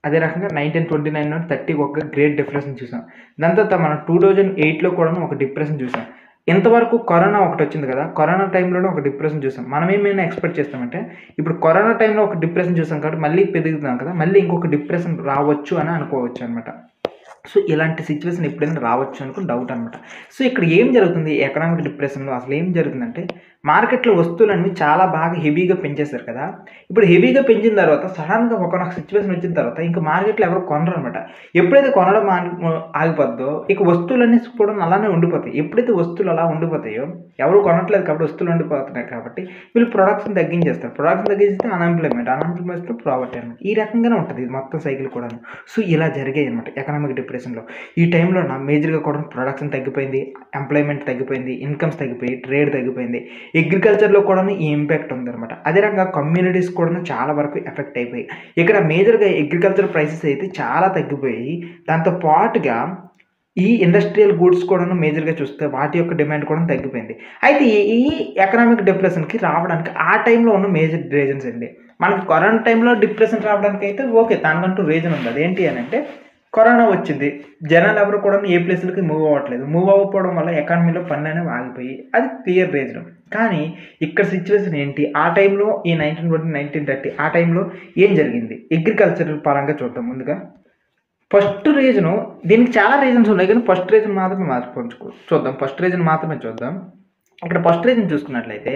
అదే రకంగా 1929 నుండి 30కి ఒక గ్రేట్ డిప్రెషన్ చూసాం. దాని తర్వాత మనం 2008లో కూడాను ఒక డిప్రెషన్ చూసాం. ఇంతవరకు కరోనా ఒకటొచ్చింది కదా! కరోనా టైంలోనే ఒక డిప్రెషన్ చూసాం. మనం ఏమైనా ఎక్స్‌పెక్ట్ చేస్తామంటే, ఇప్పుడు కరోనా టైంలో ఒక డిప్రెషన్ చూసాం కాబట్టి మళ్ళీ పెరుగుతున్నాం కదా! మళ్ళీ ఇంకొక డిప్రెషన్ రావచ్చు అని అనుకోవచ్చనమాట. సో, ఇలాంటి సిట్యుయేషన్ ఎప్పుడైనా రావచ్చు అనుకుని డౌట్ అనమాట. సో, ఇక్కడ ఏం జరుగుతుంది ఎకనామిక్ డిప్రెషన్‌లో అసలు ఏం జరుగుతుందంటే, మార్కెట్‌లో వస్తువులన్నీ చాలా బాగా హెవీగా పెంచేశారు కదా! ఇప్పుడు హెవీగా పెంచిన తర్వాత సడెన్‌గా ఒకానొక సిట్యుయేషన్ వచ్చిన తర్వాత ఇంక మార్కెట్‌లో ఎవరు కొనరనమాట. ఎప్పుడైతే కొనడం ఆగిపోద్దో ఇక వస్తువులన్నీ కూడా అలానే ఉండిపోతాయి. ఎప్పుడైతే వస్తువులు అలా ఉండిపోతాయో ఎవరు కొనట్లేదు కాబట్టి వస్తువులు ఉండిపోతున్నాయి కాబట్టి వీళ్ళు ప్రొడక్షన్ తగ్గించేస్తారు. ప్రొడక్షన్ తగ్గిస్తే అన్‌ఎంప్లాయ్‌మెంట్ ప్రావర్టీ అనమాట. ఈ రకంగానే ఉంటది ఇది మొత్తం సైకిల్ కూడాను. సో, ఇలా జరిగాయనమాట ఎకనామిక్ డిప్రెషన్‌లో. ఈ టైంలోన మేజర్‌గా కూడా ప్రొడక్షన్ తగ్గిపోయింది. ఎంప్లాయ్‌మెంట్ తగ్గిపోయింది. ఇన్‌కమ్స్ తగ్గిపోయి, ట్రేడ్ తగ్గిపోయింది. అగ్రికల్చర్‌లో కూడాను ఈ ఇంపాక్ట్ ఉందనమాట. అదే రకంగా కమ్యూనిటీస్ కూడాను చాలా వరకు ఎఫెక్ట్ అయిపోయాయి. ఇక్కడ మేజర్‌గా అగ్రికల్చర్ ప్రైసెస్ అయితే చాలా తగ్గిపోయి, దాంతో పాటుగా ఈ ఇండస్ట్రియల్ గూడ్స్ కూడాను మేజర్‌గా చూస్తే వాటి యొక్క డిమాండ్ కూడా తగ్గిపోయింది. అయితే ఈ ఎకనామిక్ డిప్రెషన్‌కి రావడానికి ఆ టైంలో ఉన్న మేజర్ రీజన్స్ అండి. మనకి కరోనా టైంలో డిప్రెషన్ రావడానికైతే ఓకే. దానికంటూ రీజన్ ఉంది. అదేంటి అనంటే కరోనా వచ్చింది. జనాలు ఎవరు కూడాను ఏ ప్లేస్‌లకి మూవ్ అవ్వట్లేదు. మూవ్ అవ్వకపోవడం వల్ల ఎకానమీలో పనులనేవి ఆగిపోయి అది క్లియర్ రీజన్. కానీ ఇక్కడ సిట్యుయేషన్ ఏంటి? ఆ టైంలో ఈ 1920, 1930 ఆ టైంలో ఏం జరిగింది? అగ్రికల్చర్ పరంగా చూద్దాం ముందుగా. ఫస్ట్ రీజను దీనికి చాలా రీజన్స్ ఉన్నాయి కానీ ఫస్ట్ రీజన్ మాత్రమే చూద్దాం. ఫస్ట్ రీజన్ మాత్రమే చూద్దాం. ఇక్కడ ఫస్ట్ రీజన్ చూసుకున్నట్లయితే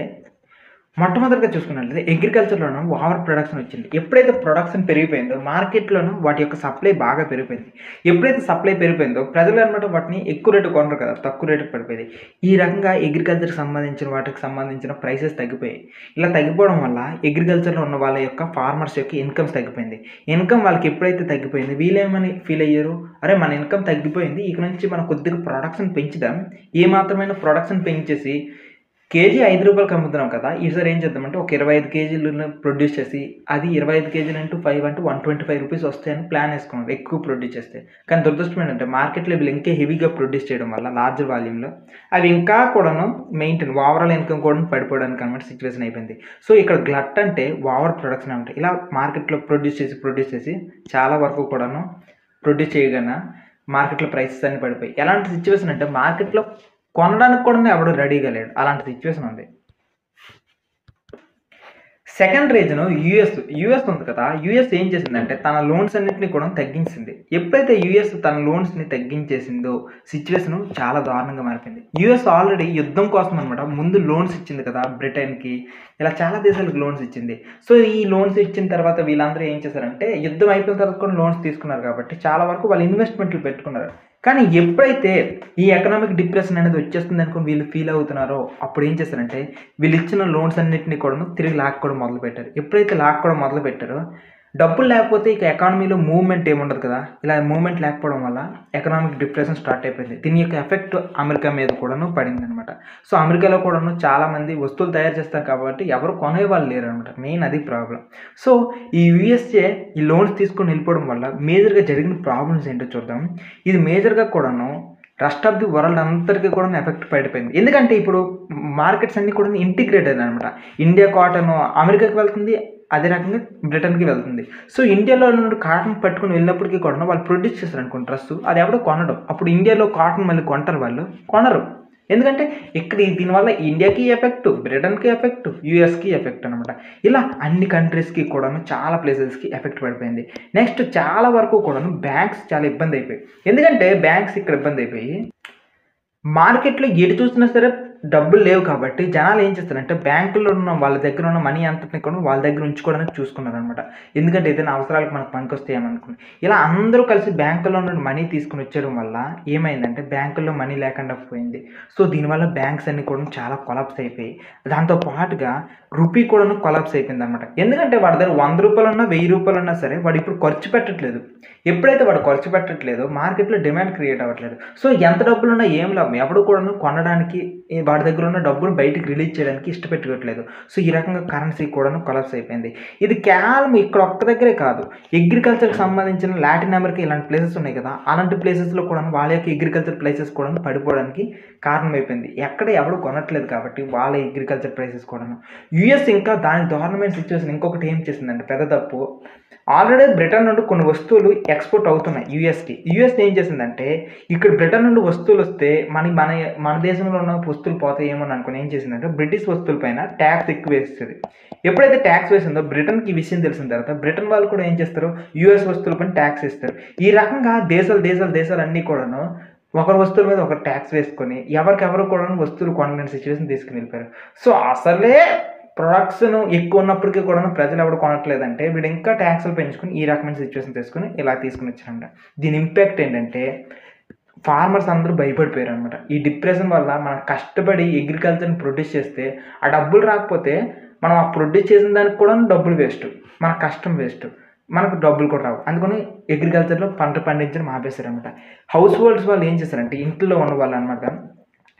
మొట్టమొదటిగా చూసుకున్నట్లయితే అగ్రికల్చర్‌లోను ఓవర్ ప్రొడక్షన్ వచ్చింది. ఎప్పుడైతే ప్రొడక్షన్ పెరిగిపోయిందో మార్కెట్‌లోను వాటి యొక్క సప్లై బాగా పెరిగిపోయింది. ఎప్పుడైతే సప్లై పెరిగిపోయిందో ప్రజలనమాట వాటిని ఎక్కువ రేటుకి కొనరు కదా! తక్కువ రేటుకి పడిపోయేది. ఈ రకంగా అగ్రికల్చర్‌కి సంబంధించిన వాటికి సంబంధించిన ప్రైసెస్ తగ్గిపోయాయి. ఇలా తగ్గిపోవడం వల్ల అగ్రికల్చర్‌లో ఉన్న వాళ్ళ యొక్క ఫార్మర్స్ యొక్క ఇన్‌కమ్స్ తగ్గిపోయింది. ఇన్‌కమ్ వాళ్ళకి ఎప్పుడైతే తగ్గిపోయిందో వీళ్ళేమని ఫీల్ అయ్యారు? అరే! మన ఇన్‌కమ్ తగ్గిపోయింది. ఇక నుంచి మనం కొద్దిగా ప్రొడక్షన్ పెంచుదాం. ఏ మాత్రమైన ప్రొడక్షన్ పెంచేసి కేజీ రూ. 5కి అమ్ముతున్నాం కదా! ఈసారి ఏం చేద్దామంటే ఒక 25 కేజీలు ప్రొడ్యూస్ చేసి, అది 25 కేజీలు ఇంటూ 5 అంటే రూ. 125 వస్తాయని ప్లాన్ ఏసుకున్నాం ఎక్కువ ప్రొడ్యూస్ చేస్తే. కానీ దురదృష్టం ఏంటంటే మార్కెట్‌లో వీళ్ళు ఇంకా హెవీగా ప్రొడ్యూస్ చేయడం వల్ల లార్జ్ వాల్యూమ్‌లో అవి ఇంకా కూడాను ఓవరాల్ ఇన్‌కమ్ కూడా పడిపోవడానికి అన్నమాట సిట్యుయేషన్ అయిపోయింది. సో, ఇక్కడ గ్లట్ అంటే ఓవర్ ప్రొడక్షన్ అనమాట. ఇలా మార్కెట్‌లో ప్రొడ్యూస్ చేసి చాలా వరకు కూడాను ప్రొడ్యూస్ చేయగానే మార్కెట్‌లో ప్రైసెస్ అన్నీ పడిపోయాయి. ఎలాంటి సిట్యుయేషన్ అంటే మార్కెట్‌లో కొనడానికి కూడా ఎవడు రెడీగా లేడు. అలాంటి సిట్యుయేషన్ ఉంది. సెకండ్ రీజను యూఎస్ ఉంది కదా! యూఎస్ ఏం చేసిందంటే తన లోన్స్ అన్నిటిని కూడా తగ్గించింది. ఎప్పుడైతే యూఎస్ తన లోన్స్‌ని తగ్గించేసిందో సిట్యుయేషను చాలా దారుణంగా మారిపోయింది. యూఎస్ ఆల్రెడీ యుద్ధం కోసం అనమాట ముందు లోన్స్ ఇచ్చింది కదా! బ్రిటన్‌కి ఇలా చాలా దేశాలకు లోన్స్ ఇచ్చింది. సో, ఈ లోన్స్ ఇచ్చిన తర్వాత వీళ్ళందరూ ఏం చేశారంటే యుద్ధం అయిపోయిన తర్వాత కూడా లోన్స్ తీసుకున్నారు కాబట్టి చాలా వరకు వాళ్ళు ఇన్వెస్ట్‌మెంట్లు పెట్టుకున్నారు. కానీ ఎప్పుడైతే ఈ ఎకనామిక్ డిప్రెషన్ అనేది వచ్చేస్తుంది అనుకోని వీళ్ళు ఫీల్ అవుతున్నారో అప్పుడు ఏం చేశారంటే వీళ్ళు ఇచ్చిన లోన్స్ అన్నిటిని కూడాను తిరిగి లాక్కోవడం మొదలుపెట్టారు. ఎప్పుడైతే లాక్కోవడం మొదలుపెట్టారో డబ్బులు లేకపోతే ఇక ఎకానమీలో మూవ్‌మెంట్ ఏముండదు కదా! ఇలా మూవ్‌మెంట్ లేకపోవడం వల్ల ఎకనామిక్ డిప్రెషన్ స్టార్ట్ అయిపోయింది. దీని యొక్క ఎఫెక్ట్ అమెరికా మీద కూడాను పడిందనమాట. సో, అమెరికాలో కూడాను చాలామంది వస్తువులు తయారు చేస్తారు కాబట్టి ఎవరు కొనేవాళ్ళు లేరనమాట. మెయిన్ అది ప్రాబ్లమ్. సో, ఈ యూఎస్ఏ ఈ లోన్స్ తీసుకొని వెళ్ళిపోవడం వల్ల మేజర్‌గా జరిగిన ప్రాబ్లమ్స్ ఏంటో చూద్దాం. ఇది మేజర్‌గా కూడాను రెస్ట్ ఆఫ్ ది వరల్డ్ అంతటికి కూడా ఎఫెక్ట్ పడిపోయింది. ఎందుకంటే ఇప్పుడు మార్కెట్స్ అన్నీ కూడా ఇంటిగ్రేటెడ్ అనమాట. ఇండియా కాటను అమెరికాకి వెళ్తుంది. అదే రకంగా బ్రిటన్‌కి వెళ్తుంది. సో, ఇండియాలో నుండి కాటన్ పట్టుకొని వెళ్ళినప్పటికి కూడాను వాళ్ళు ప్రొడ్యూస్ చేశారనుకోండి డ్రెస్సు అది ఎవడో కొనడు. అప్పుడు ఇండియాలో కాటన్ మళ్ళీ కొంటారు వాళ్ళు? కొనరు. ఎందుకంటే ఇక్కడ దీనివల్ల ఇండియాకి ఎఫెక్టు, బ్రిటన్‌కి ఎఫెక్టు, యూఎస్‌కి ఎఫెక్ట్ అనమాట. ఇలా అన్ని కంట్రీస్‌కి కూడాను చాలా ప్లేసెస్‌కి ఎఫెక్ట్ పడిపోయింది. నెక్స్ట్ చాలా వరకు కూడాను బ్యాంక్స్ చాలా ఇబ్బంది అయిపోయాయి. ఎందుకంటే బ్యాంక్స్ ఇక్కడ ఇబ్బంది అయిపోయి మార్కెట్‌లో ఎటు చూసినా సరే డబ్బులు లేవు కాబట్టి జనాలు ఏం చేస్తారంటే బ్యాంకులో ఉన్న వాళ్ళ దగ్గర ఉన్న మనీ అంతటిని కూడా వాళ్ళ దగ్గర ఉంచుకోవడానికి చూసుకున్నారనమాట. ఎందుకంటే ఏదైనా అవసరాలకు మనకు పనికొస్తాయేమో అనుకుని. ఇలా అందరూ కలిసి బ్యాంకులో నుండి మనీ తీసుకొని వచ్చేయడం వల్ల ఏమైందంటే బ్యాంకుల్లో మనీ లేకుండా పోయింది. సో, దీనివల్ల బ్యాంక్స్ అన్నీ కూడా చాలా కొలాప్స్ అయిపోయాయి. దాంతో పాటుగా రూపీ కూడాను కొలాప్స్ అయిపోయిందనమాట. ఎందుకంటే వాడి దగ్గర రూ. 100 రూ. 1000 సరే వాడు ఇప్పుడు ఖర్చు పెట్టట్లేదు. ఎప్పుడైతే వాడు ఖర్చు పెట్టట్లేదో మార్కెట్‌లో డిమాండ్ క్రియేట్ అవ్వట్లేదు. సో, ఎంత డబ్బులున్నా ఏం లాభం? ఎవడు కూడాను కొనడానికి వాడి దగ్గర ఉన్న డబ్బులు బయటికి రిలీజ్ చేయడానికి ఇష్టపెట్టుకోవట్లేదు. సో, ఈ రకంగా కరెన్సీ కూడాను కొలాప్స్ అయిపోయింది. ఇది కేవలం ఇక్కడ ఒక్క దగ్గరే కాదు. అగ్రికల్చర్‌కి సంబంధించిన లాటిన్ అమెరికా ఇలాంటి ప్లేసెస్ ఉన్నాయి కదా! అలాంటి ప్లేసెస్‌లో కూడాను వాళ్ళ యొక్క అగ్రికల్చర్ ప్రైసెస్ కూడాను పడిపోవడానికి కారణమైపోయింది. ఎక్కడ ఎవడు కొనట్లేదు కాబట్టి వాళ్ళ అగ్రికల్చర్ ప్రైసెస్ కూడాను. యూఎస్ ఇంకా దానికి దారుణమైన సిట్యుయేషన్ ఇంకొకటి ఏం చేసిందంటే పెద్ద తప్పు. ఆల్రెడీ బ్రిటన్ నుండి కొన్ని వస్తువులు ఎక్స్‌పోర్ట్ అవుతున్నాయి యూఎస్‌కి. యూఎస్ ఏం చేసిందంటే ఇక్కడ బ్రిటన్ నుండి వస్తువులు వస్తే మన దేశంలో ఉన్న వస్తువులు పోతాయేమో అని అనుకుని ఏం చేసిందంటే బ్రిటిష్ వస్తువుల పైన ట్యాక్స్ ఎక్కువ వేసేది. ఎప్పుడైతే ట్యాక్స్ వేసిందో బ్రిటన్‌కి ఈ విషయం తెలిసిన తర్వాత బ్రిటన్ వాళ్ళు కూడా ఏం చేస్తారు యూఎస్ వస్తువుల పైన ట్యాక్స్ వేస్తారు. ఈ రకంగా దేశాలు అన్నీ కూడాను ఒకరి వస్తువుల మీద ఒకరు ట్యాక్స్ వేసుకొని ఎవరికెవరు కూడాను వస్తువులు కొనలేని సిట్యుయేషన్ తీసుకొని వెళ్ళిపోయారు. సో, అసలే ప్రొడక్షన్ ఎక్కువ ఉన్నప్పటికీ కూడాను ప్రజలు ఎవడు కొనట్లేదంటే వీడు ఇంకా ట్యాక్స్‌లు పెంచుకొని ఈ రకమైన సిట్యుయేషన్ తీసుకొని ఇలా తీసుకొని వచ్చారంట. దీని ఇంపాక్ట్ ఏంటంటే ఫార్మర్స్ అందరూ భయపడిపోయారనమాట. ఈ డిప్రెషన్ వల్ల మనం కష్టపడి అగ్రికల్చర్‌ని ప్రొడ్యూస్ చేస్తే ఆ డబ్బులు రాకపోతే మనం ఆ ప్రొడ్యూస్ చేసిన దానికి కూడా డబ్బులు వేస్ట్. మన కష్టం వేస్ట్. మనకు డబ్బులు కూడా రావు. అందుకని అగ్రికల్చర్‌లో పంట పండించడం ఆపేశారనమాట. హౌస్ హోల్డ్స్ వాళ్ళు ఏం చేశారంటే ఇంట్లో ఉన్న వాళ్ళనమాట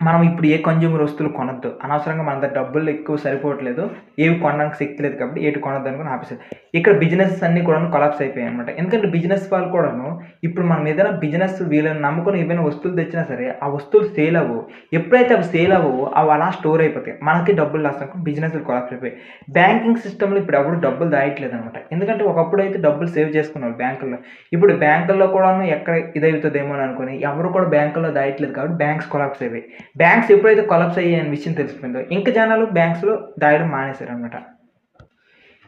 మనం ఇప్పుడు ఏ కన్జ్యూమర్ వస్తువులు కొనొద్దు. అనవసరంగా మన దగ్గర డబ్బులు ఎక్కువ సరిపోవట్లేదు. ఏవి కొనడానికి శక్తి లేదు కాబట్టి ఏటి కొనొద్దు అనుకుని ఆపేసారు. ఇక్కడ బిజినెసెస్ అన్నీ కూడాను కొలాప్స్ అయిపోయాయన్నమాట. ఎందుకంటే బిజినెస్ వాళ్ళు కూడాను ఇప్పుడు మనం ఏదైనా బిజినెస్ వీళ్ళని నమ్ముకొని ఏవైనా వస్తువులు తెచ్చినా సరే ఆ వస్తువులు సేల్ అవ్వవు. ఎప్పుడైతే అవి సేల్ అవ్వవో అవి అలా స్టోర్ అయిపోతాయి. మనకి డబ్బులు లాస్ అనుకుని బిజినెస్‌లు కొలాప్స్ అయిపోయాయి. బ్యాంకింగ్ సిస్టమ్‌లో ఇప్పుడు ఎవరు డబ్బులు దాయట్లేదనమాట. ఎందుకంటే ఒకప్పుడు అయితే డబ్బులు సేవ్ చేసుకునేవాళ్ళు బ్యాంకుల్లో. ఇప్పుడు బ్యాంకుల్లో కూడాను ఎక్కడ ఇదవుతదేమో అని అనుకుని ఎవరు కూడా బ్యాంకుల్లో దాయట్లేదు కాబట్టి బ్యాంక్స్ కొలాప్స్ అయిపోయాయి. బ్యాంక్స్ ఎప్పుడైతే కొలాప్స్ అయ్యాయనే విషయం తెలిసిపోయిందో ఇంక జనాలు బ్యాంక్స్‌లో దాయడం మానేశారనమాట.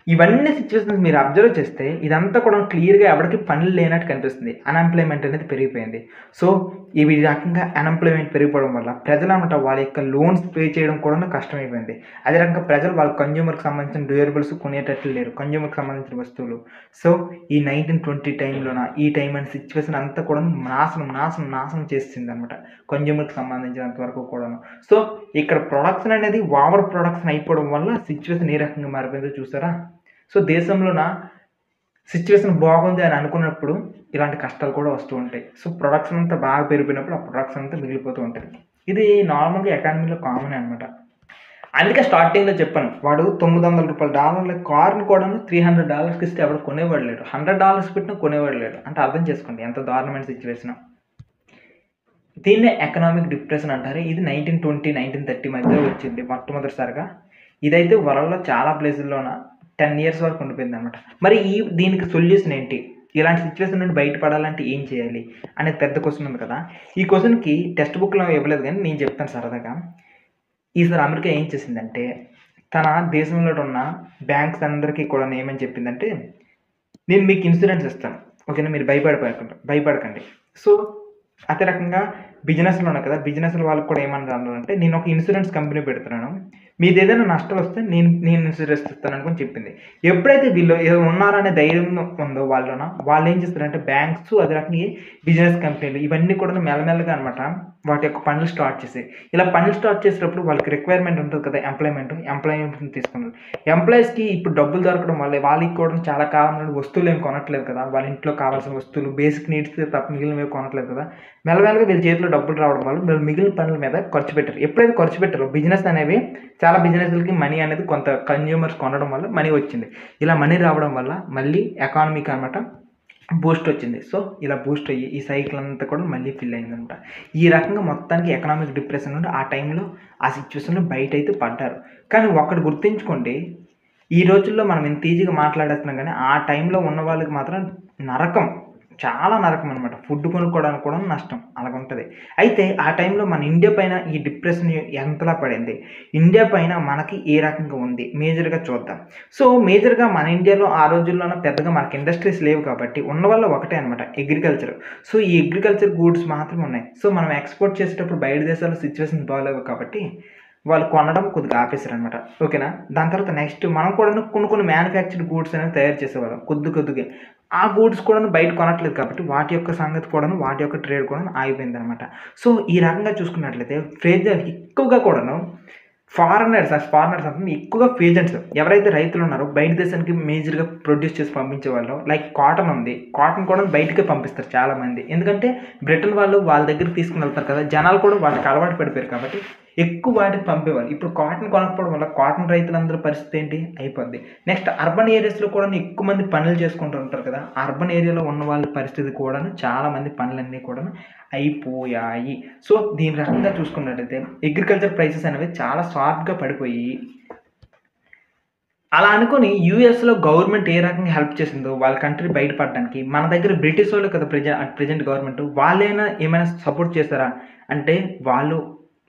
ఇవన్నీ సిట్యుయేషన్స్ మీరు అబ్జర్వ్ చేస్తే ఇదంతా కూడా క్లియర్‌గా ఎవరికీ పనులు లేనట్టు కనిపిస్తుంది. అన్‌ఎంప్లాయ్‌మెంట్ అనేది పెరిగిపోయింది. సో, ఈ రకంగా అన్‌ఎంప్లాయ్‌మెంట్ పెరిగిపోవడం వల్ల ప్రజలనమాట వాళ్ళ యొక్క లోన్స్ పే చేయడం కూడా కష్టమైపోయింది. అదే రకంగా ప్రజలు వాళ్ళ కన్జ్యూమర్‌కి సంబంధించిన డ్యూరబుల్స్ కొనేటట్లు లేరు. కన్జ్యూమర్‌కి సంబంధించిన వస్తువులు. సో, ఈ 1920 టైంలోన ఈ టైం అనే సిట్యుయేషన్ అంతా కూడా నాశనం చేసేసిందనమాట. కన్జ్యూమర్‌కి సంబంధించినంత వరకు కూడాను. సో, ఇక్కడ ప్రొడక్షన్ అనేది ఓవర్ ప్రొడక్షన్ అయిపోవడం వల్ల సిట్యుయేషన్ ఏ రకంగా మారిపోయిందో చూసారా? సో, దేశంలోన సిట్యుయేషన్ బాగుంది అని అనుకున్నప్పుడు ఇలాంటి కష్టాలు కూడా వస్తూ ఉంటాయి. సో, ప్రొడక్షన్ అంతా బాగా పెరిగిపోయినప్పుడు ఆ ప్రొడక్షన్ అంతా మిగిలిపోతూ ఉంటది. ఇది నార్మల్‌గా ఎకానమీలో కామనే అనమాట. అందుకే స్టార్టింగ్‌లో చెప్పాను. వాడు $900 కార్‌ని కూడాను $300కి ఇస్తే ఎవడు కొనేవాడు లేడు. $100 పెట్టినా కొనేవాడు లేడు. అంటే అర్థం చేసుకోండి ఎంత దారుణమైన సిట్యుయేషనో. దీన్నే ఎకనామిక్ డిప్రెషన్ అంటారు. ఇది 1920, 1930 మధ్యలో వచ్చింది మొట్టమొదటిసారిగా. ఇదైతే వరల్డ్‌లో చాలా ప్లేసుల్లోన 10 ఇయర్స్ వరకు ఉండిపోయిందనమాట. మరి దీనికి సొల్యూషన్ ఏంటి? ఇలాంటి సిట్యుయేషన్ నుండి బయటపడాలంటే ఏం చేయాలి? అనేది పెద్ద క్వెషన్ ఉంది కదా! ఈ క్వెషన్‌కి టెక్స్ట్ బుక్‌లో ఇవ్వలేదు గానీ నేను చెప్తాను సరదాగా. ఈసారి అమెరికా ఏం చేసిందంటే, తన దేశంలో ఉన్న బ్యాంక్స్ అందరికీ కూడా ఏమని చెప్పిందంటే, నేను మీకు ఇన్సూరెన్స్ ఇస్తాను. ఓకేనా? మీరు భయపడకండి. సో, అదే రకంగా బిజినెస్‌లు ఉన్నాయి కదా! బిజినెస్‌ల వాళ్ళకి కూడా ఏమన్నారంటే, నేను ఒక ఇన్సూరెన్స్ కంపెనీ పెడుతున్నాను. మీదేదైనా నష్టాలొస్తే నేను ఇన్సూరెన్స్ ఇస్తాననుకోని చెప్పింది. ఎప్పుడైతే వీళ్ళు ఏదో ఉన్నారనే ధైర్యం ఉందో వాళ్ళలోన, వాళ్ళేం చేస్తారంటే బ్యాంక్స్ అదే రకంగా బిజినెస్ కంపెనీలు ఇవన్నీ కూడా మెల్లమెల్లగా అనమాట వాటి యొక్క పనులు స్టార్ట్ చేసాయి. ఇలా పనులు స్టార్ట్ చేసేటప్పుడు వాళ్ళకి రిక్వైర్మెంట్ ఉంటుంది కదా! ఎంప్లాయ్‌మెంట్‌ని తీసుకున్నారు. ఎంప్లాయీస్‌కి ఇప్పుడు డబ్బులు దొరకడం వల్ల వాళ్ళకి కూడా చాలా కావాలని వస్తువులేమి కొనట్లేదు కదా! వాళ్ళ ఇంట్లో కావాల్సిన వస్తువులు బేసిక్ నీడ్స్ తప్ప మిగిలినవి కొనట్లేదు కదా! మెల్లమెల్లగా వీళ్ళ చేతిలో డబ్బులు రావడం వల్ల వీళ్ళు మిగిలిన పనుల మీద ఖర్చు పెట్టారు. ఎప్పుడైతే ఖర్చు పెట్టారో బిజినెస్ అనేవి చాలా బిజినెస్‌లకి మనీ అనేది కొంత కన్జ్యూమర్స్ కొనడం వల్ల మనీ వచ్చింది. ఇలా మనీ రావడం వల్ల మళ్ళీ ఎకానమీకి అనమాట బూస్ట్ వచ్చింది. సో, ఇలా బూస్ట్ అయ్యి ఈ సైకిల్ అంతా కూడా మళ్ళీ ఫిల్ అయిందనమాట. ఈ రకంగా మొత్తానికి ఎకనామిక్ డిప్రెషన్ నుండి ఆ టైంలో ఆ సిట్యుయేషన్‌లో బయటైతే పడ్డారు. కానీ ఒకటి గుర్తుంచుకోండి, ఈ రోజుల్లో మనం ఇంత ఈజీగా మాట్లాడేస్తున్నాం గానీ, ఆ టైంలో ఉన్న వాళ్ళకి మాత్రం నరకం. చాలా నరకం అనమాట. ఫుడ్ కొనుక్కోవడానికి కూడా నష్టం. అలాగుంటది. అయితే ఆ టైంలో మన ఇండియా పైన ఈ డిప్రెషన్ ఎంతలా పడింది? ఇండియా పైన మనకి ఏ రకంగా ఉంది? మేజర్‌గా చూద్దాం. సో, మేజర్‌గా మన ఇండియాలో ఆ రోజుల్లోన పెద్దగా మనకి ఇండస్ట్రీస్ లేవు కాబట్టి ఉన్న వల్ల ఒకటే అనమాట అగ్రికల్చర్. సో, ఈ అగ్రికల్చర్ గూడ్స్ మాత్రమే ఉన్నాయి. సో, మనం ఎక్స్‌పోర్ట్ చేసేటప్పుడు బయట దేశాల్లో సిట్యుయేషన్స్ బాలేవు కాబట్టి వాళ్ళు కొనడం కొద్దిగా ఆపేసారనమాట. ఓకేనా? దాని తర్వాత నెక్స్ట్ మనం కూడాను కొన్ని మ్యానుఫ్యాక్చర్డ్ గూడ్స్ అనేవి తయారు చేసేవాళ్ళం కొద్దిగా. ఆ గూడ్స్ కూడాను బయట కొనట్లేదు కాబట్టి వాటి యొక్క సంగతి కూడాను వాటి యొక్క ట్రేడ్ కూడాను ఆగిపోయిందనమాట. సో, ఈ రకంగా చూసుకున్నట్లయితే ఎక్కువగా కూడాను ఫారినర్స్ అంటే ఎక్కువగా పేజెంట్స్ ఎవరైతే రైతులు ఉన్నారో బయట దేశానికి మేజర్‌గా ప్రొడ్యూస్ చేసి పంపించేవాళ్ళు. లైక్ కాటన్ ఉంది. కాటన్ కూడా బయటికే పంపిస్తారు చాలామంది. ఎందుకంటే బ్రిటన్ వాళ్ళు వాళ్ళ దగ్గరికి తీసుకొని వెళ్తారు కదా! జనాలు కూడా వాటికి అలవాటు పడిపోయారు కాబట్టి ఎక్కువ వాటికి పంపేవాళ్ళు. ఇప్పుడు కాటన్ కొనకపోవడం వల్ల కాటన్ రైతులందరి పరిస్థితి ఏంటి? అయిపోద్ది. నెక్స్ట్ అర్బన్ ఏరియాస్‌లో కూడా ఎక్కువ మంది పనులు చేసుకుంటూ ఉంటారు కదా! అర్బన్ ఏరియాలో ఉన్న వాళ్ళ పరిస్థితి కూడాను చాలా మంది పనులన్నీ కూడాను అయిపోయాయి. సో, దీని రకంగా చూసుకున్నట్టయితే అగ్రికల్చర్ ప్రైసెస్ అనేవి చాలా షార్ప్‌గా పడిపోయి అలా అనుకోని యూఎస్‌లో గవర్నమెంట్ ఏ రకంగా హెల్ప్ చేసిందో వాళ్ళ కంట్రీ బయటపడడానికి మన దగ్గర బ్రిటిష్ వాళ్ళు కదా! ప్రెజెంట్ గవర్నమెంట్ వాళ్ళైనా ఏమైనా సపోర్ట్ చేసారా? అంటే వాళ్ళు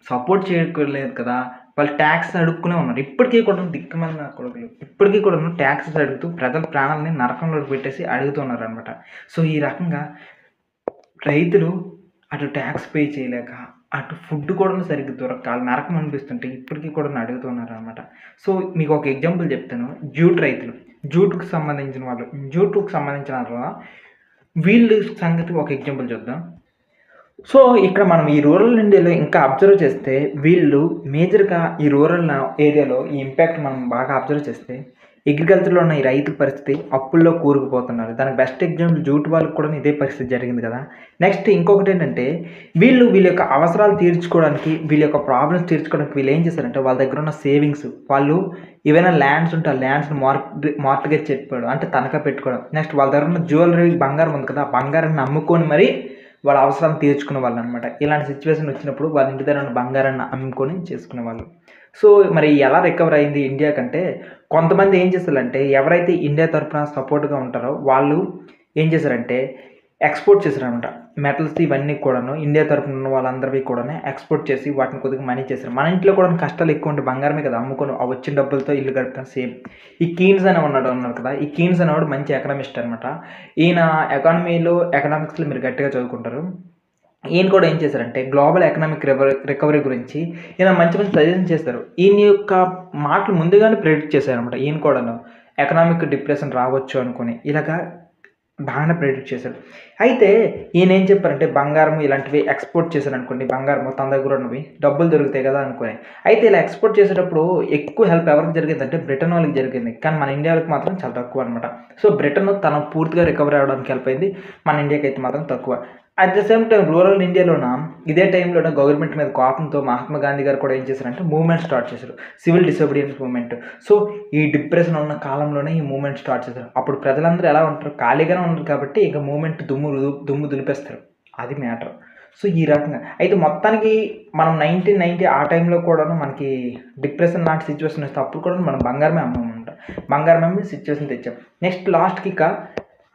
సపోర్ట్ చేయలేదు కదా! వాళ్ళు టాక్స్ అడుక్కునే ఉన్నారు. ఇప్పటికి కూడా దిక్కుమాలిన నా కొడుకులు. ఇప్పటికి కూడాను టాక్సెస్ అడుగుతూ ప్రజల ప్రాణాలని నరకంలోకి పెట్టేసి అడుగుతున్నారనమాట. సో, ఈ రకంగా రైతులు అటు టాక్స్ పే చేయలేక, అటు ఫుడ్ కూడాను సరిగ్గా దొరక్క ఆళ్ళు నరకం అనిపిస్తుంటే ఇప్పటికి కూడాను అడుగుతున్నారనమాట. సో, మీకొక ఎగ్జాంపుల్ చెప్తాను. జూట్ రైతులు. జూట్‌కి సంబంధించిన వాళ్ళు. జూట్‌కి సంబంధించిన వీళ్ళ సంగతి ఒక ఎగ్జాంపుల్ చూద్దాం. సో, ఇక్కడ మనం ఈ రూరల్ ఇండియాలో ఇంకా అబ్జర్వ్ చేస్తే వీళ్ళు మేజర్‌గా ఈ రూరల్ ఏరియాలో ఈ ఇంపాక్ట్ మనం బాగా అబ్జర్వ్ చేస్తే అగ్రికల్చర్‌లో ఉన్న ఈ రైతు పరిస్థితి అప్పుల్లో కూరుకుపోతున్నారు. దానికి బెస్ట్ ఎగ్జాంపుల్ జూట్ వాళ్ళకి కూడా ఇదే పరిస్థితి జరిగింది కదా! నెక్స్ట్ ఇంకొకటేంటంటే వీళ్ళ యొక్క అవసరాలు తీర్చుకోవడానికి, వీళ్ళ యొక్క ప్రాబ్లమ్స్ తీర్చుకోవడానికి వీళ్ళేం చేశారంటే వాళ్ళ దగ్గర ఉన్న సేవింగ్స్ వాళ్ళు ఏవైనా ల్యాండ్స్ ఉంటే ఆ ల్యాండ్స్‌ని మార్ట్‌గేజ్ చెప్పుకోవడం అంటే తనఖా పెట్టుకోవడం. నెక్స్ట్ వాళ్ళ దగ్గర ఉన్న జ్యువెలరీ బంగారం ఉంది కదా! ఆ బంగారాన్ని అమ్ముకొని మరి వాళ్ళ అవసరాలను తీర్చుకునేవాళ్ళనమాట. ఇలాంటి సిట్యుయేషన్ వచ్చినప్పుడు వాళ్ళ ఇంటి దగ్గర ఉన్న బంగారాన్ని అమ్ముకొని చేసుకునేవాళ్ళు. సో, మరి ఎలా రికవర్ అయింది ఇండియా కంటే కొంతమంది ఏం చేశారంటే ఎవరైతే ఇండియా తరపున సపోర్ట్‌గా ఉంటారో వాళ్ళు ఏం చేశారంటే ఎక్స్‌పోర్ట్ చేశారనమాట. మెటల్స్ ఇవన్నీ కూడాను ఇండియా తరపున ఉన్న వాళ్ళందరివి కూడాను ఎక్స్‌పోర్ట్ చేసి వాటిని కొద్దిగా మనీ చేశారు. మన ఇంట్లో కూడా కష్టాలు ఎక్కువ ఉంటే బంగారమే కదా! అమ్ముకొని ఆ వచ్చిన డబ్బులతో ఇల్లు కడతాం సేమ్. ఈ కీన్స్ అనే ఉన్నారు కదా! ఈ కీన్స్ అనేవాడు మంచి ఎకనామిస్ట్ అనమాట. ఈయన ఎకనామిక్స్‌లో మీరు గట్టిగా చదువుకుంటారు. ఈయన కూడా ఏం చేశారంటే గ్లోబల్ ఎకనామిక్ రికవరీ గురించి ఈయన మంచి సజెషన్ చేశారు. ఈయన యొక్క మాటలు ముందుగానే ప్రెడిక్ట్ చేశారనమాట. ఈయన కూడాను ఎకనామిక్ డిప్రెషన్ రావచ్చు అనుకోని ఇలాగా బాగానే ప్రెడిక్ట్ చేశారు. అయితే ఈయన ఏం చెప్పారంటే బంగారం ఇలాంటివి ఎక్స్‌పోర్ట్ చేశారనుకోండి బంగారము తన దగ్గర ఉన్నవి డబ్బులు దొరుకుతాయి కదా అనుకోని. అయితే ఇలా ఎక్స్‌పోర్ట్ చేసేటప్పుడు ఎక్కువ హెల్ప్ ఎవరికి జరిగిందంటే బ్రిటన్ వాళ్ళకి జరిగింది. కానీ మన ఇండియాకి మాత్రం చాలా తక్కువ అనమాట. సో, బ్రిటన్ తను పూర్తిగా రికవరీ అవ్వడానికి హెల్ప్ అయింది. మన ఇండియాకి అయితే మాత్రం తక్కువ. At the same time rural ఇండియాలోన ఇదే టైంలోనే గవర్నమెంట్ మీద కోపంతో మహాత్మా గాంధీ గారు కూడా ఏం చేశారంటే మూవ్మెంట్ స్టార్ట్ చేశారు, సివిల్ డిసోబీడియన్స్ మూవ్మెంట్. సో ఈ డిప్రెషన్ ఉన్న కాలంలోనే ఈ మూవ్మెంట్ స్టార్ట్ చేశారు. అప్పుడు ప్రజలందరూ ఎలా ఉంటారు, ఖాళీగానే ఉంటారు కాబట్టి ఇక మూవ్మెంట్ దుమ్ము దులిపేస్తారు, అది మ్యాటర్. సో ఈ రకంగా అయితే మొత్తానికి మనం 1990 ఆ టైంలో కూడాను మనకి డిప్రెషన్ లాంటి సిచ్యువేషన్ వస్తే అప్పుడు కూడా మనం బంగారమే అమ్మామన్నమాట. బంగారం అమ్మి సిచ్యువేషన్ తెచ్చాం. నెక్స్ట్ లాస్ట్కి ఇక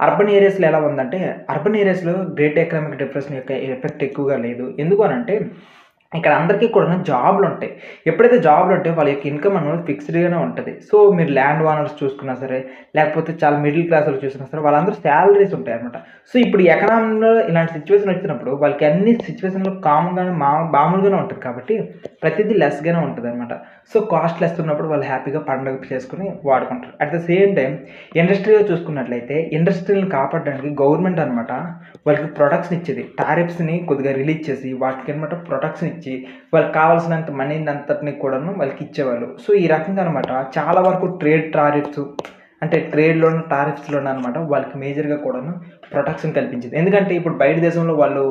అర్బన్ ఏరియాస్లో ఎలా ఉందంటే, అర్బన్ ఏరియాస్లో గ్రేట్ ఎకనామిక్ డిప్రెషన్ యొక్క ఎఫెక్ట్ ఎక్కువగా లేదు. ఎందుకు అని అంటే ఇక్కడ అందరికీ కూడా జాబ్లు ఉంటాయి. ఎప్పుడైతే జాబ్లు ఉంటాయో వాళ్ళ యొక్క ఇన్కమ్ అనేది ఫిక్స్డ్గానే ఉంటుంది. సో మీరు ల్యాండ్ ఓనర్స్ చూసుకున్నా సరే, లేకపోతే చాలా మిడిల్ క్లాస్ వాళ్ళు చూసుకున్నా సరే, వాళ్ళందరూ శాలరీస్ ఉంటాయి అనమాట. సో ఇప్పుడు ఈ ఎకనామీలో ఇలాంటి సిచ్యువేషన్ వచ్చినప్పుడు వాళ్ళకి అన్ని సిచ్యువేషన్లో కామన్గానే మామూలుగానే ఉంటుంది కాబట్టి ప్రతిదీ లెస్గానే ఉంటుంది అనమాట. సో కాస్ట్ లెస్ ఉన్నప్పుడు వాళ్ళు హ్యాపీగా పండుగ చేసుకుని వాడుకుంటారు. అట్ ద సేమ్ టైం ఇండస్ట్రీలో చూసుకున్నట్లయితే ఇండస్ట్రీని కాపాడడానికి గవర్నమెంట్ అనమాట వాళ్ళకి ప్రొడక్ట్స్ని ఇచ్చేది. టారిఫ్స్ని కొద్దిగా రిలీజ్ చేసి వాటికి అనమాట ప్రొడక్ట్స్ని ఇచ్చి వాళ్ళకి కావాల్సినంత మనీని అంతటిని కూడాను వాళ్ళకి ఇచ్చేవాళ్ళు. సో ఈ రకంగా అనమాట చాలా వరకు ట్రేడ్ టారిఫ్స్ అంటే ట్రేడ్లోను టారిఫ్స్లోనూ అనమాట వాళ్ళకి మేజర్గా కూడాను ప్రొటెక్షన్ కల్పించింది. ఎందుకంటే ఇప్పుడు బయట దేశంలో వాళ్ళు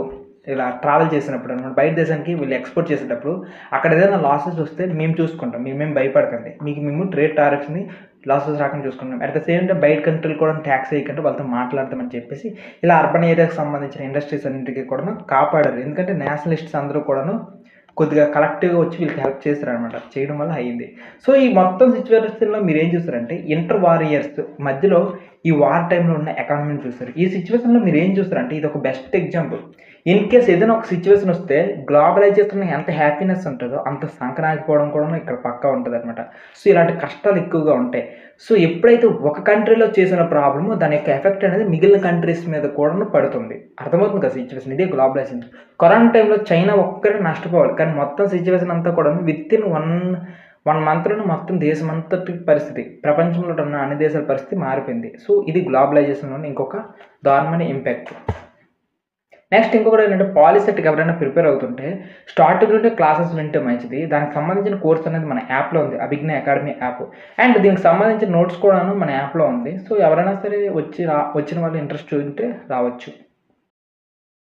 ఇలా ట్రావెల్ చేసినప్పుడు అనమాట, బయట దేశానికి వీళ్ళు ఎక్స్పోర్ట్ చేసేటప్పుడు అక్కడ ఏదైనా లాసెస్ వస్తే మేము చూసుకుంటాం, మేమేం భయపడకండి, మేము ట్రేడ్ టారిఫ్స్ని లాసెస్ రాకుండా చూసుకుంటాం. అట్ ద సేమ్ టైం బయట కంట్రీలు కూడా ట్యాక్స్ వేయకుండా వాళ్ళతో మాట్లాడతామని చెప్పేసి ఇలా అర్బన్ ఏరియాకి సంబంధించిన ఇండస్ట్రీస్ అన్నింటికీ కూడా కాపాడారు. ఎందుకంటే నేషనలిస్ట్స్ అందరూ కూడాను కొద్దిగా కలెక్టివ్గా వచ్చి వీళ్ళకి హెల్ప్ చేస్తారనమాట, చేయడం వల్ల అయింది. సో ఈ మొత్తం సిచ్యువేషన్లో మీరు ఏం చూస్తారంటే ఇంటర్ వార్ ఇయర్స్ మధ్యలో ఈ వార్ టైంలో ఉన్న ఎకానమీని చూస్తారు. ఈ సిచ్యువేషన్లో మీరు ఏం చూస్తారంటే ఇది ఒక బెస్ట్ ఎగ్జాంపుల్. ఇన్ కేస్ ఏదైనా ఒక సిచ్యువేషన్ వస్తే గ్లోబలైజేషన్ ఎంత హ్యాపీనెస్ ఉంటుందో అంత సంక్రాంతిపోవడం కూడా ఇక్కడ పక్కా ఉంటుంది అనమాట. సో ఇలాంటి కష్టాలు ఎక్కువగా ఉంటాయి. సో ఎప్పుడైతే ఒక కంట్రీలో చేసిన ప్రాబ్లము దాని యొక్క ఎఫెక్ట్ అనేది మిగిలిన కంట్రీస్ మీద కూడా పడుతుంది. అర్థమవుతుంది కదా సిచ్యువేషన్, ఇదే గ్లోబలైజేషన్. కరోనా టైంలో చైనా ఒక్కడే నష్టపోవాలి, కానీ మొత్తం సిచ్యువేషన్ అంతా కూడా విత్ ఇన్ వన్ మంత్లోనే మొత్తం దేశం అంతటి పరిస్థితి, ప్రపంచంలో ఉన్న అన్ని దేశాల పరిస్థితి మారిపోయింది. సో ఇది గ్లోబలైజేషన్లోని ఇంకొక దారుణమైన ఇంపాక్ట్. నెక్స్ట్ ఇంకొకటి ఏంటంటే పాలిసెట్కి ఎవరైనా ప్రిపేర్ అవుతుంటే స్టార్టింగ్ నుండి క్లాసెస్ వింటే మంచిది. దానికి సంబంధించిన కోర్స్ అనేది మన యాప్లో ఉంది, అభిజ్ఞ అకాడమీ యాప్. అండ్ దీనికి సంబంధించిన నోట్స్ కూడాను మన యాప్లో ఉంది. సో ఎవరైనా సరే వచ్చిన వాళ్ళు ఇంట్రెస్ట్ ఉంటే రావచ్చు.